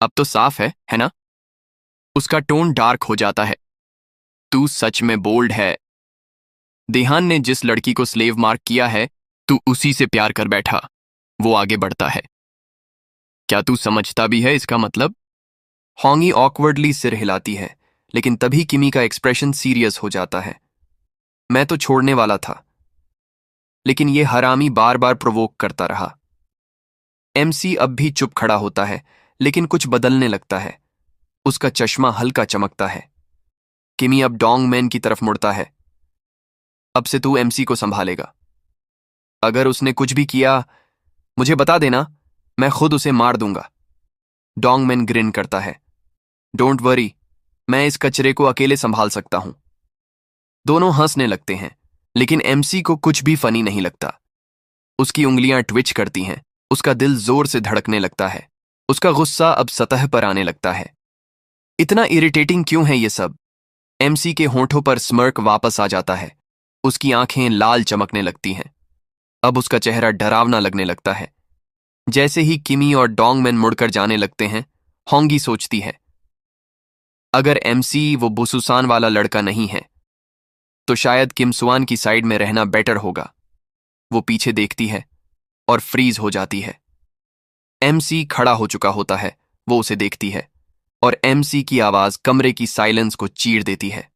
A: अब तो साफ है ना? उसका टोन डार्क हो जाता है। तू सच में बोल्ड है। देहान ने जिस लड़की को स्लेव मार्क किया है, तू उसी से प्यार कर बैठा। वो आगे बढ़ता है। क्या तू समझता भी है इसका मतलब? होंगी ऑकवर्डली सिर हिलाती है, लेकिन तभी किमी का एक्सप्रेशन सीरियस हो जाता है। मैं तो छोड़ने वाला था, लेकिन ये हरामी बार बार प्रोवोक करता रहा। एमसी अब भी चुप खड़ा होता है, लेकिन कुछ बदलने लगता है। उसका चश्मा हल्का चमकता है। किमी अब डोंग मैन की तरफ मुड़ता है। अब से तू एमसी को संभालेगा। अगर उसने कुछ भी किया, मुझे बता देना, मैं खुद उसे मार दूंगा। डोंग मैन ग्रिन करता है। डोंट वरी, मैं इस कचरे को अकेले संभाल सकता हूं। दोनों हंसने लगते हैं, लेकिन एमसी को कुछ भी फनी नहीं लगता। उसकी उंगलियां ट्विच करती हैं, उसका दिल जोर से धड़कने लगता है। उसका गुस्सा अब सतह पर आने लगता है। इतना इरिटेटिंग क्यों है ये सब? एमसी के होंठों पर स्मर्क वापस आ जाता है। उसकी आंखें लाल चमकने लगती हैं। अब उसका चेहरा डरावना लगने लगता है। जैसे ही किमी और डोंगमैन मुड़कर जाने लगते हैं, होंगी सोचती है, अगर एमसी वो बुसुसान वाला लड़का नहीं है, तो शायद किम सुआन की साइड में रहना बेटर होगा। वो पीछे देखती है और फ्रीज हो जाती है। एमसी खड़ा हो चुका होता है। वो उसे देखती है और एमसी की आवाज कमरे की साइलेंस को चीर देती है।